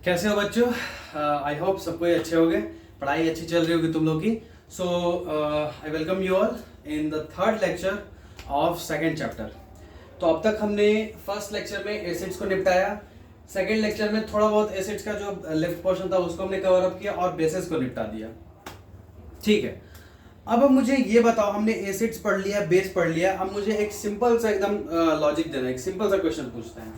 कैसे हो बच्चों? आई होप सब कोई अच्छे होंगे, पढ़ाई अच्छी चल रही होगी तुम लोग की। So I welcome you all in the third lecture of second chapter. तो अब तक हमने फर्स्ट लेक्चर में एसिड्स को निपटाया, सेकेंड लेक्चर में थोड़ा बहुत एसिड्स का जो लेफ्ट पोर्शन था उसको हमने कवर अप किया और बेसिस को निपटा दिया। ठीक है, अब मुझे ये बताओ, हमने एसिड्स पढ़ लिया, बेस पढ़ लिया, अब मुझे एक सिंपल सा एकदम लॉजिक देना है। एक सिंपल सा क्वेश्चन पूछते हैं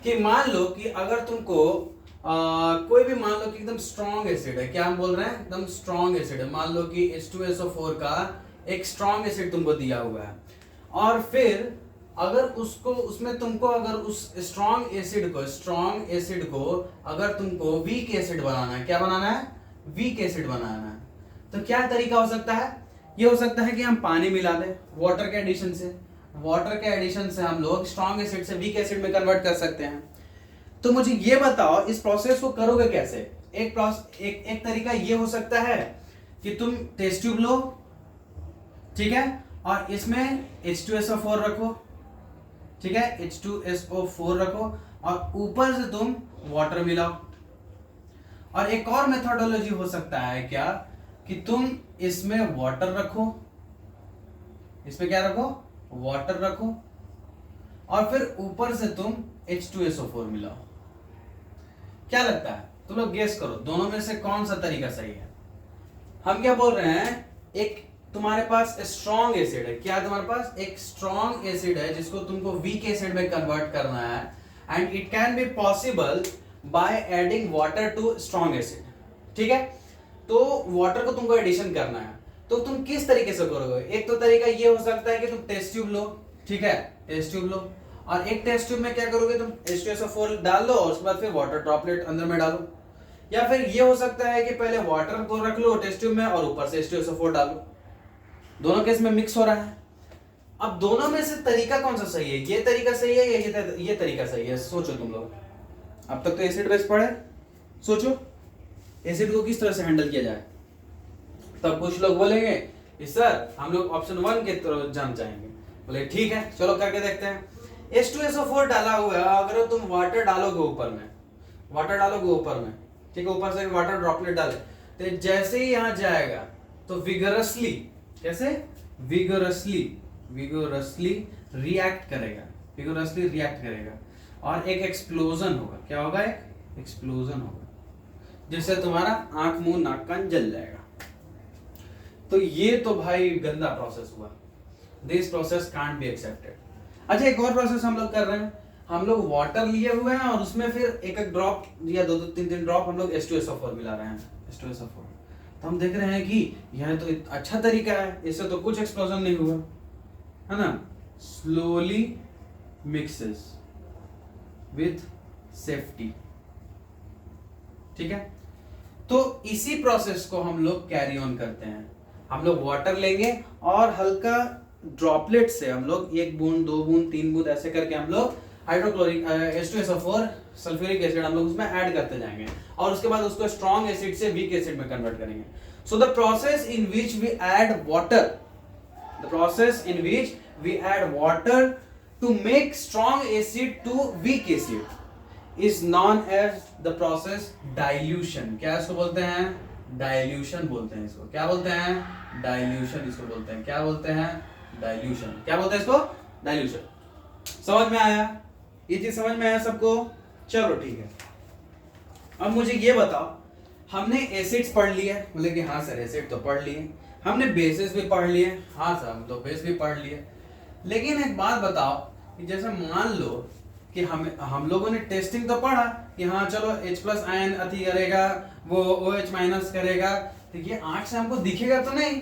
कि मान लो कि अगर तुमको कोई भी मान लो कि एकदम स्ट्रॉन्ग एसिड है, क्या हम बोल रहे हैं, एकदम स्ट्रॉन्ग एसिड है, मान लो कि H2SO4 का एक स्ट्रॉन्ग एसिड तुमको दिया हुआ है, और फिर अगर उसको उसमें तुमको अगर उस स्ट्रॉन्ग एसिड को अगर तुमको वीक एसिड बनाना है, क्या बनाना है, वीक एसिड बनाना है, तो क्या तरीका हो सकता है? ये हो सकता है कि हम पानी मिला दें वाटर के एडिशन से हम लोग स्ट्रॉन्ग एसिड से वीक एसिड में कन्वर्ट कर सकते हैं। तो मुझे ये बताओ इस प्रोसेस को करोगे कैसे? एक तरीका ये हो सकता है कि तुम टेस्ट ट्यूब लो, ठीक है, और इसमें H2SO4 रखो, ठीक है, H2SO4 रखो और ऊपर से तुम वाटर मिलाओ। और एक और मेथोडोलॉजी हो सकता है क्या कि तुम इसमें वाटर रखो, इसमें क्या रखो, वाटर रखो, और फिर ऊपर से तुम H2SO4 मिलाओ। क्या लगता है? तुम लोग गेस करो, दोनों में से कौन सा तरीका सही है? हम क्या बोल रहे हैं, एक तुम्हारे पास स्ट्रॉन्ग एसिड है, क्या तुम्हारे पास एक स्ट्रॉन्ग एसिड है जिसको तुमको वीक एसिड में कन्वर्ट करना है, and it can be possible by adding water to strong acid, ठीक है। तो वाटर को तुमको एडिशन करना है, तो तुम किस तरीके से करोगे? एक तो तरीका ये हो सकता है कि तुम टेस्ट ट्यूब लो, ठीक है, टेस्ट ट्यूब लो, और एक टेस्ट ट्यूब में क्या करोगे, तुम H2SO4 डाल लो और उसके बाद फिर वाटर ड्रॉपलेट अंदर में डालो। या फिर ये हो सकता है कि पहले वाटर को रख लो टेस्ट ट्यूब में और ऊपर से H2SO4 डालो। दोनों केस में मिक्स हो रहा है। अब दोनों में से तरीका कौन सा सही है? ये तरीका सही है या ये तरीका सही है? सोचो तुम लोग, अब तक तो एसिड बेस पढ़े, सोचो एसिड को किस तरह से हैंडल किया जाए। तब कुछ लोग बोलेंगे कि सर हम लोग ऑप्शन 1 के तरफ जाना चाहेंगे। बोले ठीक है, चलो करके देखते हैं। H2SO4 डाला हुआ है, अगर तुम वाटर डालोगे ऊपर में, ठीक है, ऊपर से वाटर ड्रॉपलेट डाले, तो जैसे ही यहां जाएगा तो विगरसली, कैसे, विगरसली रिएक्ट करेगा और एक एक्सप्लोजन होगा। क्या होगा? एक एक्सप्लोजन होगा, जिससे तुम्हारा आंख मुंह नाक कान जल जाएगा। तो ये तो भाई गंदा प्रोसेस हुआ, this process can't be accepted. अच्छा, एक और प्रोसेस हम लोग कर रहे हैं, हम लोग वाटर लिए हुए हैं और उसमें फिर एक ड्रॉप या दो तीन ड्रॉप हम लोग H2SO4 मिला रहे हैं, H2SO4। तो हम देख रहे हैं कि यह तो अच्छा तरीका है, इससे तो कुछ एक्सप्लोजन नहीं हुआ, है ना। स्लोली मिक्सेस विथ सेफ्टी, ठीक है। तो इसी प्रोसेस को हम लोग कैरी ऑन करते हैं। हम लोग वाटर लेंगे और हल्का ड्रॉपलेट से हम लोग 1 बूंद 2 बूंद 3 बूंद ऐसे करके हम लोग हाइड्रोक्लोरिक H2SO4 सल्फ्यूरिक एसिड हम लोग उसमें ऐड करते जाएंगे, और उसके बाद उसको स्ट्रॉन्ग एसिड से वीक एसिड में कन्वर्ट करेंगे। So the process in which we add water to make strong acid to weak acid is known as the process dilution. क्या इसको बोलते हैं? डाइल्यूशन बोलते हैं इसको। क्या बोलते हैं? डाइल्यूशन इसको बोलते हैं। क्या बोलते हैं? डाइल्यूशन। क्या बोलते हैं इसको? डाइल्यूशन। समझ में आया? ये चीज समझ में आया सबको? चलो ठीक है। अब मुझे ये बताओ, हमने एसिड्स पढ़ लिए, बोले कि हाँ सर एसिड तो पढ़ लिए, हमने बेसिस भी पढ़ लिए, हाँ सर हम तो बेस भी पढ़ लिए, लेकिन एक बात बताओ कि जैसे मान लो कि हम लोगों ने टेस्टिंग तो पढ़ा कि हाँ चलो H+ आयन अति करेगा, वो OH- करेगा, तो ये आंख से हमको दिखेगा तो नहीं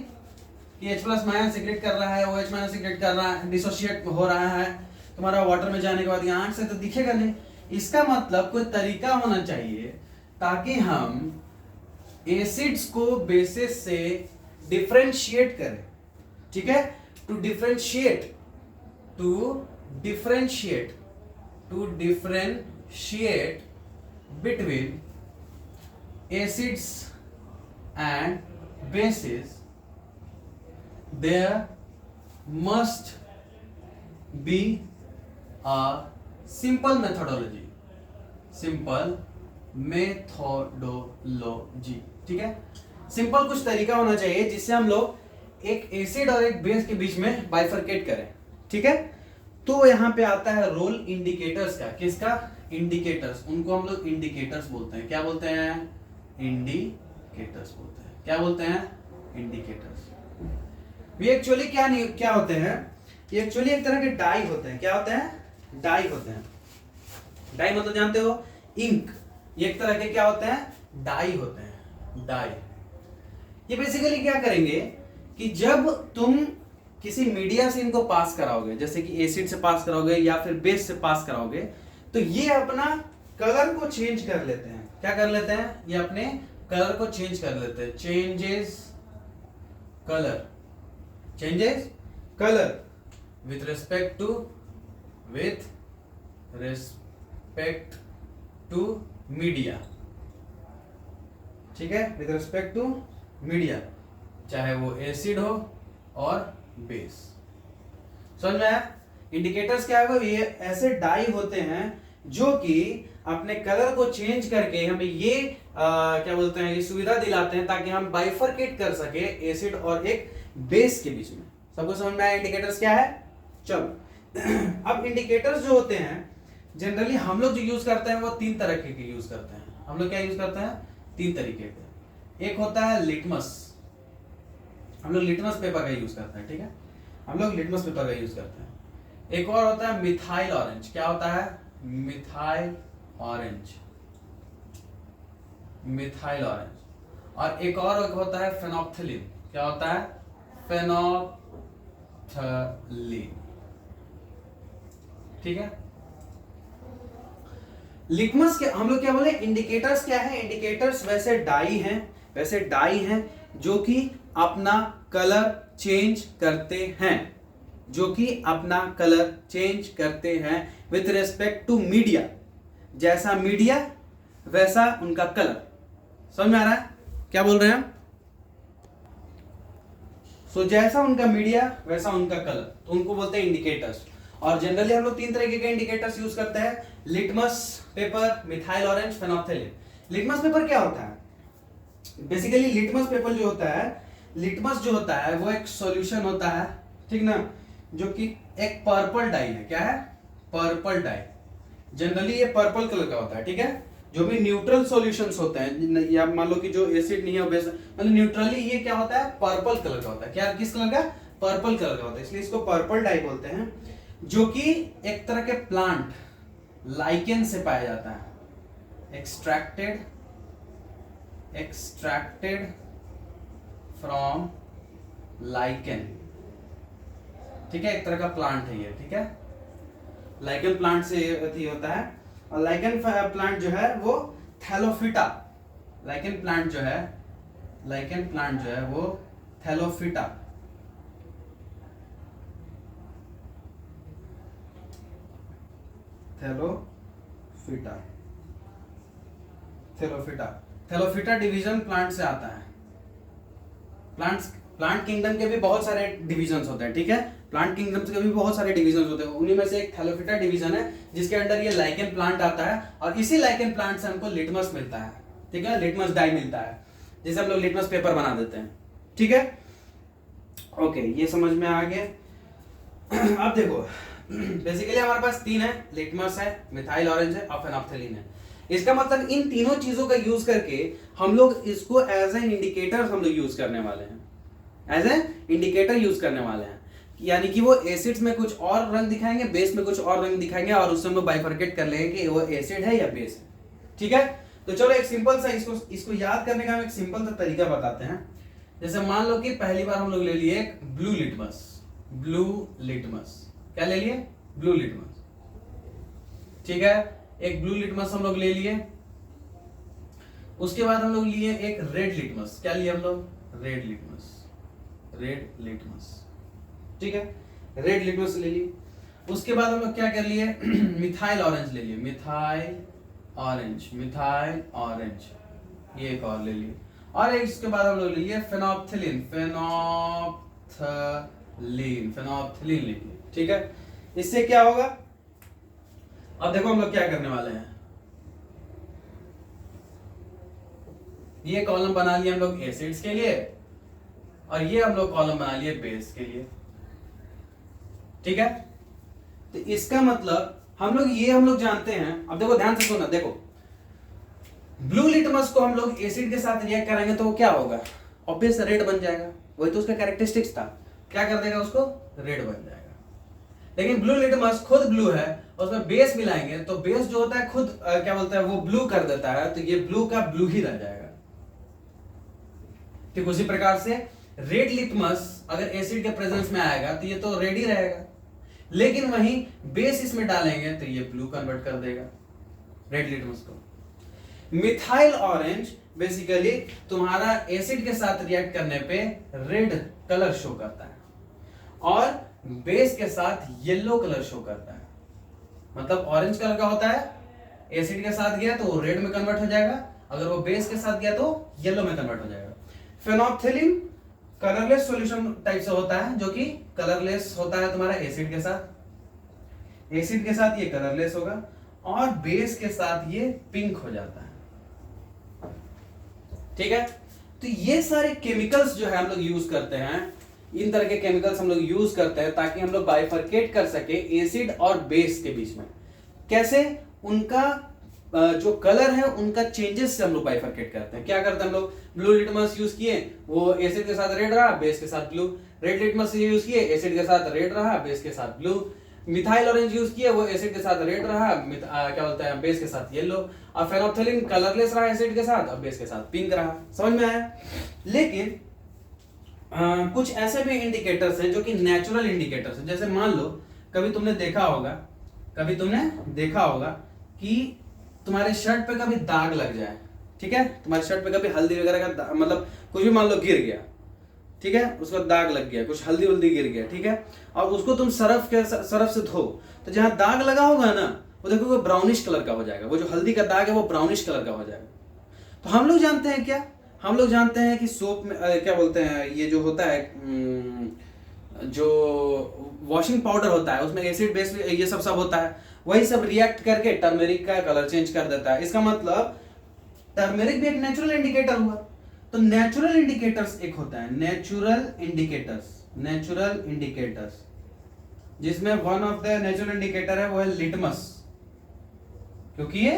कि H+ सिक्रेट कर रहा है, OH- सिक्रेट कर रहा है, डिसोशिएट हो रहा है तुम्हारा वाटर में जाने के बाद, ये आंख से तो दिखेगा नहीं। इसका मतलब कोई तरीका होना चाहिए ताकि हम एसिड्स को बेसिस से डिफरेंशिएट करें, ठीक है। To differentiate between acids and bases, there must be a simple methodology methodology, ठीक है। सिंपल कुछ तरीका होना चाहिए जिससे हम लोग एक एसिड और एक बेस के बीच में बाइफरकेट करें, ठीक है। तो यहाँ पे आता है रोल इंडिकेटर्स का। किसका? इंडिकेटर्स। उनको हम लोग इंडिकेटर्स बोलते हैं। क्या बोलते हैं? इंडिकेटर्स बोलते हैं। क्या बोलते हैं? इंडिकेटर्स। ये एक्चुअली क्या होते हैं? ये एक्चुअली एक तरह के डाई होते हैं। क्या होते हैं? डाई होते हैं। डाई मतलब जानते हो? इंक। ये एक तरह के क्या होते हैं? डाई होते हैं। डाई। ये बेसिकली क्या करेंगे कि जब तुम किसी मीडिया से इनको पास कराओगे, जैसे कि एसिड से पास कराओगे या फिर बेस से पास कराओगे, तो ये अपना कलर को चेंज कर लेते हैं। क्या कर लेते हैं? ये अपने कलर को चेंज कर लेते हैं। Changes colour, changes colour with respect to media, ठीक है। विथ रिस्पेक्ट टू मीडिया, चाहे वो एसिड हो और बेस। समझ में आया? इंडिकेटर्स क्या है? ये ऐसे डाई होते हैं जो कि अपने कलर को चेंज करके हमें ये क्या बोलते हैं, ये सुविधा दिलाते हैं ताकि हम बाइफरकेट कर सके एसिड और एक बेस के बीच में। सबको समझ में आया इंडिकेटर्स क्या है? चलो अब इंडिकेटर्स जो होते हैं जनरली हम लोग जो यूज करते हैं वो तीन तरह के यूज करते हैं। हम लोग क्या यूज करते हैं? तीन तरीके के। एक होता है लिटमस। हम लोग लिटमस पेपर का यूज करते हैं, ठीक है। हम लोग लिटमस पेपर का यूज करते हैं। एक और होता है मिथाइल ऑरेंज। क्या होता है? Methyl orange. Methyl orange. और एक और होता है फेनोप्थिलीन। क्या होता है? फेनोप्थिलीन, ठीक है। लिटमस के हम लोग क्या बोले? इंडिकेटर्स क्या है? इंडिकेटर्स वैसे डाई हैं जो कि अपना कलर चेंज करते हैं, जो कि अपना कलर चेंज करते हैं विथ रेस्पेक्ट टू मीडिया। जैसा मीडिया वैसा उनका कलर। समझ में आ रहा है क्या बोल रहे हैं हम? सो जैसा उनका मीडिया वैसा उनका कलर, तो उनको बोलते हैं इंडिकेटर्स। और जनरली हम लोग तीन तरीके के इंडिकेटर्स यूज करते हैं। Litmus paper, methyl orange, phenolphthalein. Litmus paper क्या होता है? बेसिकली लिटमस पेपर जो होता है, लिटमस जो होता है वो एक सॉल्यूशन होता है, ठीक ना, जो कि एक पर्पल डाई है। क्या है? Purple dye. जनरली ये पर्पल कलर का होता है, ठीक है। जो भी न्यूट्रल सॉल्यूशंस होते हैं, या मान लो कि जो एसिड नहीं है बेस, मतलब न्यूट्रली ये क्या होता है? पर्पल कलर का होता है। क्या? किस कलर का? पर्पल कलर का होता है, इसलिए इसको पर्पल डाई बोलते हैं। जो कि एक तरह के प्लांट लाइकेन से पाया जाता है। एक्सट्रैक्टेड फ्रॉम लाइकेन, ठीक है। एक तरह का प्लांट है ये, ठीक है। लाइकेन प्लांट से ये होता है। और लाइकेन प्लांट जो है वो थैलोफिटा। लाइकेन प्लांट जो है वो थैलोफिटा। थैलोफिटा डिवीजन प्लांट से आता है। प्लांट किंगडम के भी बहुत सारे डिविजन्स होते हैं, ठीक है। प्लांट किंगडम के भी बहुत सारे डिविजन्स होते हैं, उन्हीं में से एक थैलोफिटा डिवीजन है जिसके अंडर ये लाइकेन प्लांट आता है। और इसी लाइकेन प्लांट से हमको लिटमस मिलता है, ठीक है। लिटमस डाई मिलता है, जिसे हम लोग लिटमस पेपर बना देते हैं, ठीक है। ओके, ये समझ में आ गया। अब देखो बेसिकली हमारे पास तीन है, लिटमस है, मिथाइल ऑरेंज है और फेनोप्थिलीन है। इसका मतलब इन तीनों चीजों का यूज करके हम लोग इसको एज एन इंडिकेटर हम लोग यूज करने वाले हैं, एज एन इंडिकेटर यूज करने वाले हैं। यानी कि वो एसिड्स में कुछ और रंग दिखाएंगे, बेस में कुछ और रंग दिखाएंगे, और उससे हम लोग बाइफरकेट कर लेंगे कि वो एसिड है या बेस है, ठीक है। तो चलो एक सिंपल सा इसको याद करने का हम एक सिंपल सा तरीका बताते हैं। जैसे मान लो कि पहली बार हम लोग ले लिए एक ब्लू लिटमस। क्या ले लिए? ब्लू लिटमस, ठीक है। एक ब्लू लिटमस हम लोग ले लिए। उसके बाद हम लोग लिए एक रेड लिटमस। क्या लिए हम लोग? रेड लिटमस, ठीक है। रेड लिटमस ले लिए। उसके बाद हम लोग क्या कर लिए? मिथाइल ऑरेंज ले लिए। मिथाइल ऑरेंज, ये एक और ले लिए। और एक इसके बाद हम लोग ले लिए फेनोप्थिलीन ले लिए, ठीक है। इससे क्या होगा? अब देखो हम लोग क्या करने वाले हैं। ये कॉलम बना लिया हम लोग एसिड्स के लिए और ये हम लोग कॉलम बना लिए बेस के लिए। ठीक है, तो इसका मतलब हम लोग जानते हैं। अब देखो ध्यान से सुनना, देखो ब्लू लिटमस को हम लोग एसिड के साथ रिएक्ट कराएंगे तो वो क्या होगा, ऑब्वियस रेड बन जाएगा, वही तो उसका कैरेक्टरिस्टिक्स था। क्या कर देगा उसको, रेड बन जाएगा। लेकिन ब्लू लिटमस खुद ब्लू है, उसमें बेस मिलाएंगे तो बेस जो होता है खुद क्या बोलता है, वो ब्लू कर देता है, तो ये ब्लू का ब्लू ही रह जाएगा। ठीक उसी प्रकार से रेड लिटमस अगर एसिड के प्रेजेंस में आएगा तो ये तो रेड ही रहेगा, लेकिन वहीं बेस इसमें डालेंगे तो ये ब्लू कन्वर्ट कर देगा रेड लिटमस को। मिथाइल ऑरेंज बेसिकली तुम्हारा एसिड के साथ रिएक्ट करने पे रेड कलर शो करता है और बेस के साथ येलो कलर शो करता है। मतलब ऑरेंज कलर का होता है, एसिड के साथ गया तो वो रेड में कन्वर्ट हो जाएगा, अगर वो बेस के साथ गया तो येलो में कन्वर्ट हो जाएगा। फेनोल्फथालीन कलरलेस सॉल्यूशन टाइप से होता है, जो कि कलरलेस होता है तुम्हारा एसिड के साथ। एसिड के साथ ये कलरलेस होगा और बेस के साथ ये पिंक हो जाता है। ठीक है, तो ये सारे केमिकल्स जो है हम लोग यूज करते हैं, इन तरह के केमिकल्स हम लोग यूज करते हैं ताकि हम लोग बाइफरकेट कर सके एसिड और बेस के बीच में। कैसे, उनका जो कलर है उनका चेंजेस से हम लोग बाइफरकेट करते हैं। क्या करते हैं हम लोग, ब्लू लिटमस यूज किए, वो एसिड के साथ रेड रहा, बेस के साथ ब्लू। रेड लिटमस यूज किए, एसिड के साथ रेड रहा, बेस के साथ ब्लू। मिथाइल ऑरेंज यूज किए, वो एसिड के साथ रेड रहा, क्या बोलते हैं, बेस के साथ येलो। और फेनोल्फथालीन कलरलेस रहा एसिड के साथ और बेस के साथ पिंक रहा। समझ में आया? लेकिन कुछ ऐसे भी इंडिकेटर्स हैं जो कि नेचुरल इंडिकेटर्स हैं। जैसे मान लो कभी तुमने देखा होगा कि तुम्हारे शर्ट पे कभी दाग लग जाए। ठीक है, तुम्हारे शर्ट पे कभी हल्दी वगैरह का मतलब कुछ भी मान लो गिर गया, ठीक है, उसको दाग लग गया, कुछ हल्दी वल्दी गिर गया, ठीक है, और उसको तुम सरफ से धो, तो जहां दाग लगा होगा ना वो देखो वो ब्राउनिश कलर का हो जाएगा। वो जो हल्दी का दाग है वो ब्राउनिश कलर का हो जाएगा। तो हम लोग जानते हैं क्या, हम लोग जानते हैं कि सोप में क्या बोलते हैं, ये जो होता है जो वॉशिंग पाउडर होता है उसमें एसिड बेस ये सब होता है, वही सब रिएक्ट करके टर्मेरिक का कलर चेंज कर देता है। इसका मतलब टर्मेरिक भी एक नेचुरल इंडिकेटर हुआ। तो नेचुरल इंडिकेटर्स एक होता है, नेचुरल इंडिकेटर्स जिसमें one of the natural indicator है वो है लिटमस, क्योंकि ये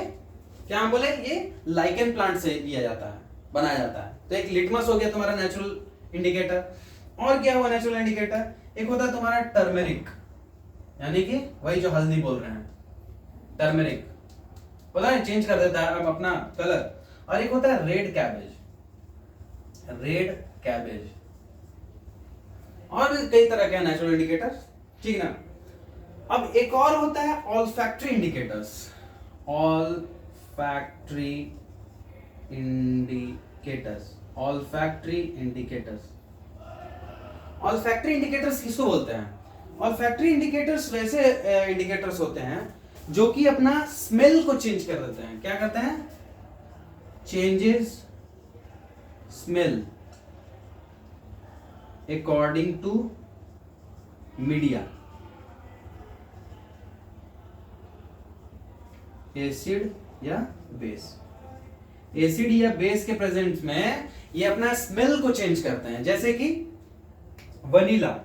क्या हम बोले, ये लाइकेन प्लांट से लिया जाता है, बनाया जाता है। तो एक लिटमस हो गया तुम्हारा नेचुरल इंडिकेटर। और क्या हुआ नेचुरल इंडिकेटर, एक होता है तुम्हारा टर्मेरिक, यानी कि वही जो हल्दी बोल रहे हैं, टर्मेरिक पता है चेंज कर देता है अपना कलर। और एक होता है रेड कैबेज, और भी कई तरह के नेचुरल इंडिकेटर्स, ठीक ना। अब एक और होता है ऑल्फैक्टरी इंडिकेटर्स। ऑल्फैक्टरी इंडिकेटर्स किसको बोलते हैं? ऑल्फैक्टरी इंडिकेटर्स वैसे इंडिकेटर्स होते हैं जो कि अपना स्मेल को चेंज कर देते हैं। क्या करते हैं? Changes smell according to media, acid या बेस। एसिड या बेस के प्रेजेंस में ये अपना स्मेल को चेंज करते हैं। जैसे कि वनीला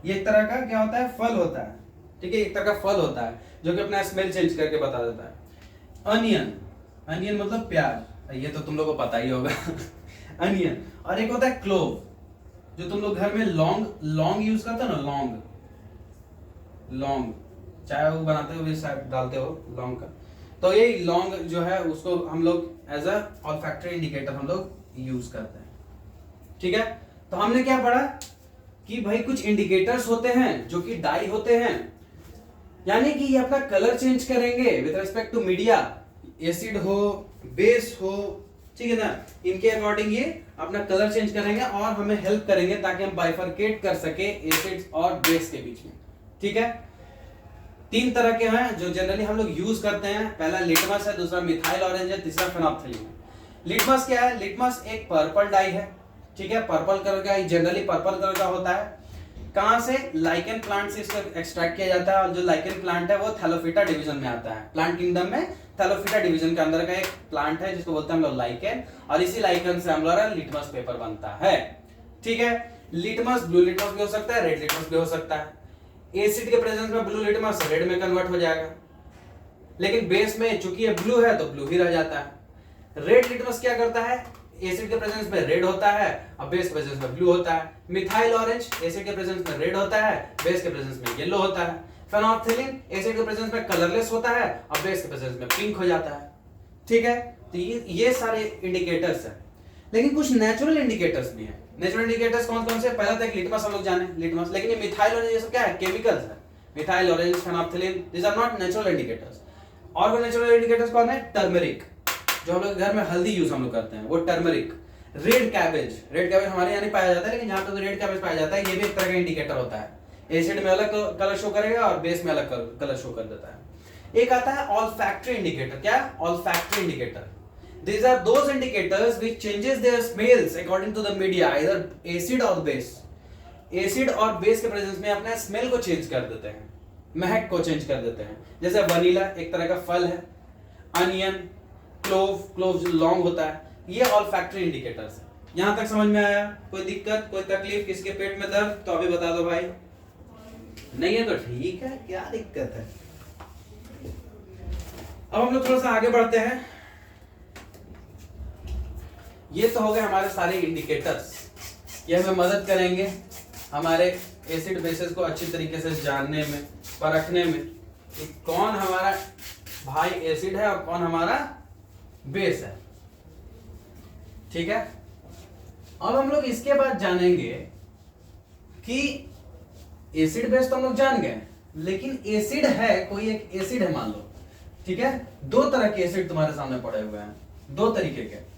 ये एक तरह का क्या होता है, फल होता है, ठीक है, एक तरह का फल होता है जो कि अपना स्मेल चेंज करके बता देता है। अनियन मतलब प्याज, ये तो तुम लोग को पता ही होगा अनियन। और एक होता है क्लोव, जो तुम लोग घर में लौंग यूज करते हो ना, लौंग चाय वो बनाते हो भी शायद डालते हो लौंग का। तो ये लौंग जो है उसको हम लोग एज अ ऑल्फैक्टरी इंडिकेटर हम लोग यूज करते हैं। ठीक है, तो हमने क्या पढ़ा कि भाई कुछ इंडिकेटर्स होते हैं जो कि डाई होते हैं, यानी कि ये अपना कलर चेंज करेंगे with respect to media, acid हो बेस हो, ठीक है ना, इनके अकॉर्डिंग ये अपना कलर चेंज करेंगे और हमें हेल्प करेंगे ताकि हम बाइफरकेट कर सके एसिड्स और बेस के बीच में। ठीक है, 3 तरह के हैं जो जनरली हम लोग यूज करते हैं। पहला लिटमस है, दूसरा मिथाइल ऑरेंज है, तीसरा फेनोल्फथालीन है। लिटमस क्या है? लिटमस एक पर्पल डाई है, ठीक है, पर्पल कलर का, जनरली पर्पल कलर का होता है। कहां से? लाइकेन प्लांट से इसको एक्सट्रैक्ट किया जाता है, और जो लाइकेन प्लांट है वो थैलोफिटा डिवीजन में आता है। प्लांट किंगडम में थैलोफिटा डिवीजन के अंदर का एक प्लांट है जिसको बोलते हैं हम लोग लाइकेन, और इसी लाइकेन से हम लोग लिटमस पेपर बनता है। ठीक है, लिटमस ब्लू लिटमस भी हो सकता है, रेड लिटमस भी हो सकता है। एसिड के प्रेजेंस में ब्लू लिटमस रेड में कन्वर्ट हो जाएगा, लेकिन बेस में चूंकि ये ब्लू है तो ब्लू ही रह जाता है। रेड लिटमस क्या करता है? एसिड के प्रेजेंस में रेड होता है और बेस के प्रेजेंस में ब्लू होता है। मिथाइल ऑरेंज एसिड के प्रेजेंस में रेड होता है, बेस के प्रेजेंस में येलो होता है। फेनोल्फथालीन एसिड के प्रेजेंस में कलरलेस होता है और बेस के प्रेजेंस में पिंक हो जाता है। ठीक है, तो ये सारे इंडिकेटर्स हैं, लेकिन कुछ नेचुरल इंडिकेटर्स भी हैं। नेचुरल इंडिकेटर्स कौन कौन से? पहला तो एक लिटमस हम लोग जाने, लिटमस। लेकिन ये मिथाइल ऑरेंज ये सब क्या है? केमिकल्स है। Methyl orange, phenolphthalein, these are not natural indicators. और वो नेचुरल इंडिकेटर्स कौन है? टर्मरिक, जो हम लोग घर में हल्दी यूज हम लोग करते हैं, वो turmeric. Red cabbage, red cabbage हमारे यहाँ नहीं पाया जाता है, लेकिन जहाँ पे तो रेड कैबेज पाया जाता है, ये भी एक तरह का इंडिकेटर होता है। एसिड में अलग कलर शो करेगा और बेस में अलग कलर शो कर देता है। एक आता है ऑल्फैक्टरी इंडिकेटर। क्या? Olfactory indicator. These are those indicators which changes their smells according to the media, either acid or base. Acid और बेस के प्रेजेंस में अपने स्मेल को चेंज कर देते हैं, महक को चेंज कर देते हैं। जैसे वनीला एक तरह का फल है, अनियन, क्लोव जो लॉन्ग होता है, ये ऑल्फैक्टरी इंडिकेटर्स है। यहां तक समझ में आया? कोई दिक्कत, कोई तकलीफ? किसी के पेट में दर्द तो अभी बता दो भाई। नहीं है तो ठीक है, क्या दिक्कत है। अब हम लोग थोड़ा सा आगे बढ़ते हैं। ये तो हो गए हमारे सारे इंडिकेटर्स, ये हमें मदद करेंगे हमारे एसिड बेसिस को अच्छी तरीके से जानने में, परखने में कि कौन हमारा भाई एसिड है और कौन हमारा बेस है। ठीक है, अब हम लोग इसके बाद जानेंगे कि एसिड बेस तो हम लोग जान गए, लेकिन एसिड है, कोई एक एसिड है मान लो। ठीक है, दो तरह के एसिड तुम्हारे सामने पड़े हुए हैं, दो तरीके के,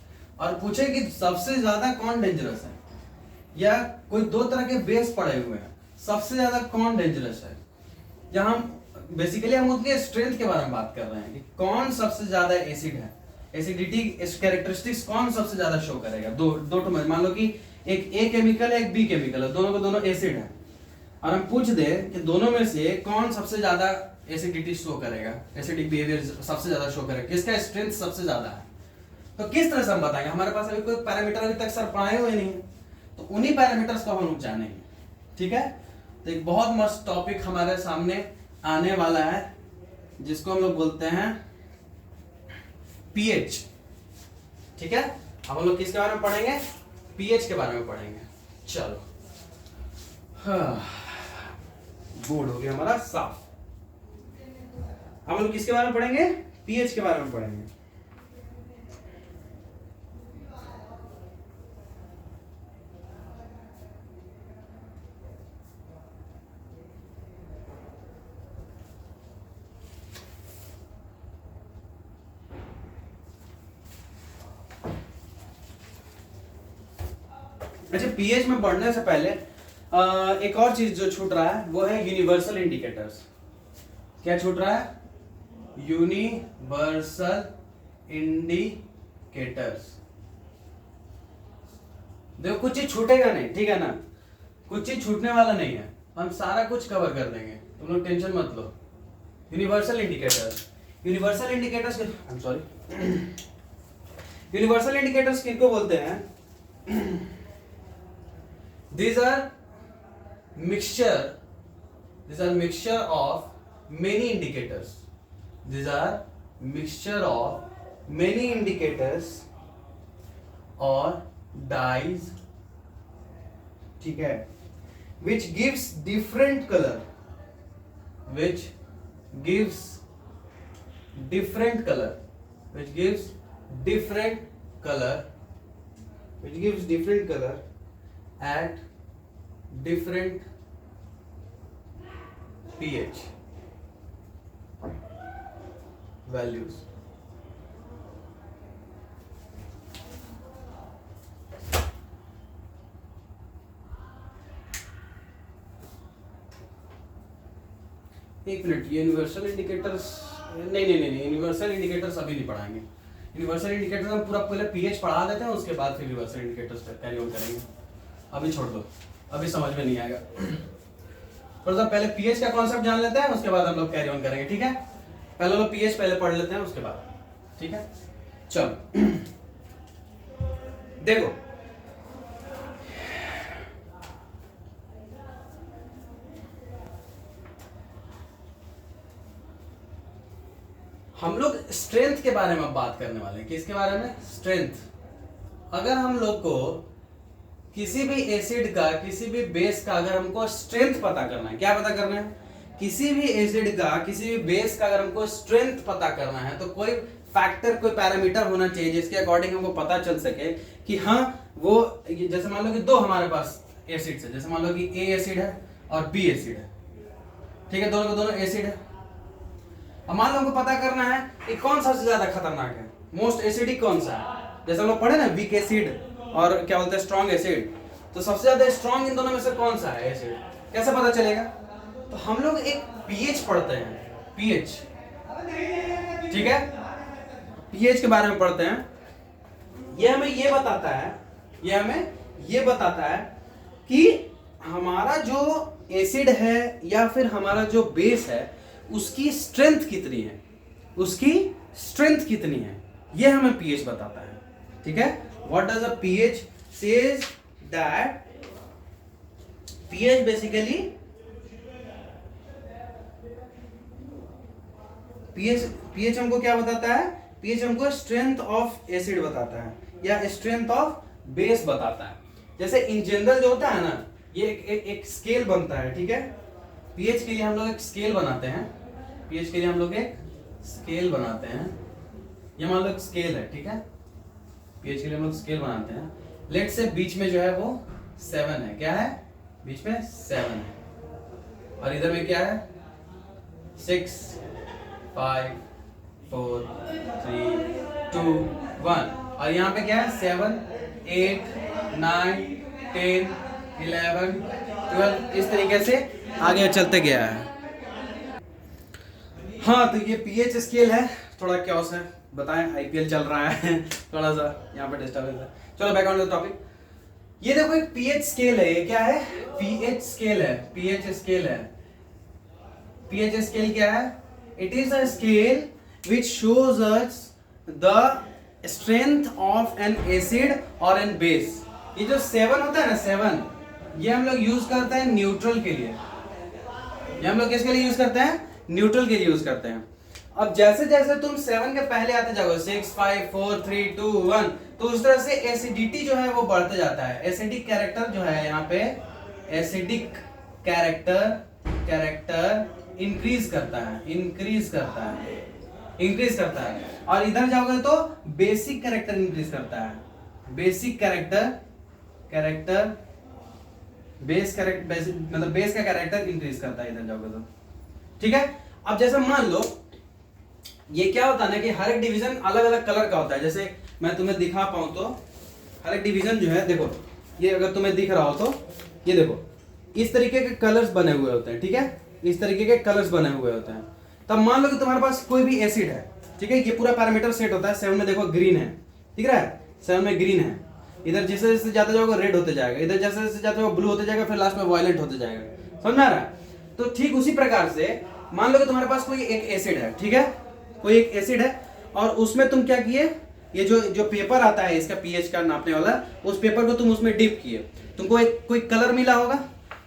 और पूछे कि सबसे ज्यादा कौन डेंजरस है, या कोई दो तरह के बेस पड़े हुए हैं, सबसे ज्यादा कौन डेंजरस है। यहाँ हम बेसिकली हम उसके स्ट्रेंथ के बारे में बात कर रहे हैं कि कौन सबसे ज्यादा एसिड है, एसिडिटी कैरेक्टरिस्टिक्स कौन सबसे ज्यादा शो करेगा। दो मान लो कि एक ए केमिकल है, एक बी केमिकल है, दोनों को दोनों एसिड है, और हम पूछ दे कि दोनों में से कौन सबसे ज्यादा एसिडिटी शो करेगा, एसिडिक बिहेवियर सबसे ज्यादा शो करेगा, किसका स्ट्रेंथ सबसे ज्यादा है, तो किस तरह से हम बताएंगे। हमारे पास अभी कोई पैरामीटर अभी तक सर पढ़ाए हुए नहीं है, तो उन्हीं पैरामीटर्स को हम लोग जानेंगे। ठीक है, तो एक बहुत मस्त टॉपिक हमारे सामने आने वाला है जिसको हम लोग बोलते हैं पीएच। ठीक है, अब हम लोग किसके बारे में पढ़ेंगे? पीएच के बारे में पढ़ेंगे। चलो, बोर्ड हो गया हमारा साफ। हम लोग किसके बारे में पढ़ेंगे? पीएच के बारे में पढ़ेंगे। अच्छा, पीएच में बढ़ने से पहले एक और चीज जो छूट रहा है वो है यूनिवर्सल इंडिकेटर्स। क्या छूट रहा है? Universal indicators. देखो, कुछ चीज छूटेगा नहीं, ठीक है ना, कुछ चीज छूटने वाला नहीं है, हम सारा कुछ कवर कर देंगे, तुम लोग टेंशन मत लो। Universal indicators, universal indicators, I am sorry, universal indicators किनको बोलते हैं? These are mixture of many indicators. These are mixture of many indicators or dyes, ठीक है, which gives different color, which gives different color, which gives different color, which gives different color at different pH values. एक minute, universal indicators नहीं, universal indicators अभी नहीं पढ़ाएंगे। Universal indicators हम पूरा पहले पीएच पढ़ा देते हैं, उसके बाद फिर यूनिवर्सल इंडिकेटर्स कैरी ऑन करेंगे। अभी छोड़ दो, अभी समझ में नहीं आएगा। थोड़ा सा पहले पीएच का कॉन्सेप्ट जान लेते हैं, उसके बाद हम लोग कैरी ऑन करेंगे, ठीक है। पहले लोग पीएच पहले पढ़ लेते हैं, उसके बाद, ठीक है। चलो देखो, हम लोग स्ट्रेंथ के बारे में बात करने वाले हैं। किसके बारे में? स्ट्रेंथ। अगर हम लोग को किसी भी एसिड का, किसी भी बेस का अगर हमको स्ट्रेंथ पता करना है, क्या पता करना है? किसी भी एसिड का, किसी भी बेस का अगर हमको स्ट्रेंथ पता करना है तो कोई फैक्टर, कोई पैरामीटर होना चाहिए जिसके अकॉर्डिंग हमको पता चल सके कि हाँ वो, जैसे मान लो कि दो हमारे पास एसिड्स है, जैसे मान लो कि ए एसिड है और बी एसिड है, ठीक है, दोनों के दोनों एसिड है। अब मान लो हमको पता करना है कि कौन सा सबसे ज्यादा खतरनाक है, मोस्ट एसिडिक कौन सा है। जैसे हम लोग पढ़े ना वीक एसिड और क्या बोलते हैं स्ट्रॉन्ग एसिड, तो सबसे ज्यादा स्ट्रॉन्ग इन दोनों में से कौन सा है एसिड, कैसे पता चलेगा? तो हम लोग एक पीएच पढ़ते हैं, पीएच, ठीक है, पीएच के बारे में पढ़ते हैं। ये हमें ये बताता है, ये हमें ये बताता है कि हमारा जो एसिड है या फिर हमारा जो बेस है उसकी स्ट्रेंथ कितनी है, उसकी स्ट्रेंथ कितनी है, ये हमें पीएच बताता है, ठीक है। What does a pH says? That pH basically, pH हमको क्या बताता है? पीएच हमको स्ट्रेंथ ऑफ एसिड बताता है या स्ट्रेंथ ऑफ बेस बताता है। जैसे इन जनरल जो होता है ना, ये एक स्केल बनता है, ठीक है। पीएच के लिए हम लोग एक स्केल बनाते हैं, पीएच के लिए हम लोग एक स्केल बनाते हैं, ये मान लो एक स्केल है, ठीक है। पीएच के लिए हम लोग स्केल बनाते हैं, लेट से बीच में जो है वो 7 है, क्या है? बीच में 7 है, और इधर में क्या है? 6 5 4 3 2 1, और यहाँ पे क्या है? 7 8 9 10 11 12, इस तरीके से आगे चलते गया है। हाँ, तो ये पीएच स्केल है, थोड़ा क्योस है, बताएं, आईपीएल चल रहा है थोड़ा सा यहाँ पे डिस्टर्बेंस है। चलो बैक ऑन द टॉपिक। ये देखो एक पीएच स्केल है, ये क्या है? पीएच स्केल है, पीएच स्केल है। पीएच स्केल क्या है? It is a scale which shows us the strength of an acid or an base। ये जो 7 होता है ना, 7, ये हम लोग यूज करते हैं न्यूट्रल के लिए। ये हम लोग किसके लिए यूज करते हैं? न्यूट्रल के लिए यूज करते हैं। अब जैसे जैसे तुम 7 के पहले आते जाओगे, 6 5 4 3 2 1, तो उस तरह से एसिडिटी जो है वो बढ़ते जाता है। एसिडिक कैरेक्टर जो है यहाँ पे, एसिडिक कैरेक्टर इंक्रीज करता है, इंक्रीज करता है, इंक्रीज करता है। और इधर जाओगे तो बेसिक कैरेक्टर इंक्रीज करता है। बेसिक कैरेक्टर बेस मतलब बेस का कैरेक्टर इंक्रीज करता है इधर जाओगे तो, ठीक है। अब जैसे मान लो ये क्या होता है ना कि हर एक डिवीजन अलग अलग कलर का होता है। जैसे मैं तुम्हें दिखा पाऊं तो हर एक डिवीजन जो है, देखो ये अगर तुम्हें दिख रहा हो तो ये देखो इस तरीके के कलर्स बने हुए होते हैं, ठीक है, इस तरीके के कलर्स बने हुए होते हैं। तब मान लो कि तुम्हारे पास कोई भी एसिड है, ठीक है, ये पूरा पैरामीटर सेट होता है। 7 में देखो ग्रीन है, ठीक है, 7 में ग्रीन है, इधर जैसे जैसे जाते जाओगे रेड होते जाएगा, इधर जैसे जैसे जाते जाओगे ब्लू होते जाएगा, फिर लास्ट में वायलेट होते जाएगा। समझ में आ रहा है? तो ठीक उसी प्रकार से मान लो कि तुम्हारे पास कोई एक एसिड है, ठीक है, कोई एक एसिड है, और उसमें तुम क्या किए, ये जो पेपर आता है इसका पीएच का नापने वाला, उस पेपर को तुम उसमें डिप किए, तुमको एक कोई कलर मिला होगा,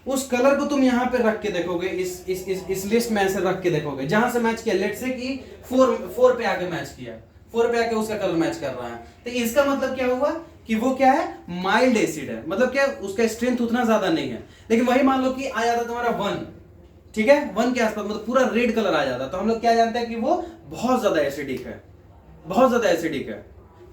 उस कलर को तुम यहाँ पे रख के देखोगे, इस लिस्ट में ऐसे रख के देखोगे, जहां से मैच किया, लेट से कि 4 पे आके मैच किया, 4 पे आके उसका कलर मैच कर रहा है, तो इसका मतलब क्या हुआ कि वो क्या है? माइल्ड एसिड है। मतलब क्या, उसका स्ट्रेंथ उतना ज्यादा नहीं है। लेकिन वही मान लो कि आ जाता तुम्हारा 1, ठीक है, 1 के आसपास, मतलब पूरा रेड कलर आ जाता, तो हम लोग क्या जानते हैं कि वो बहुत ज्यादा एसिडिक है, बहुत ज्यादा एसिडिक है।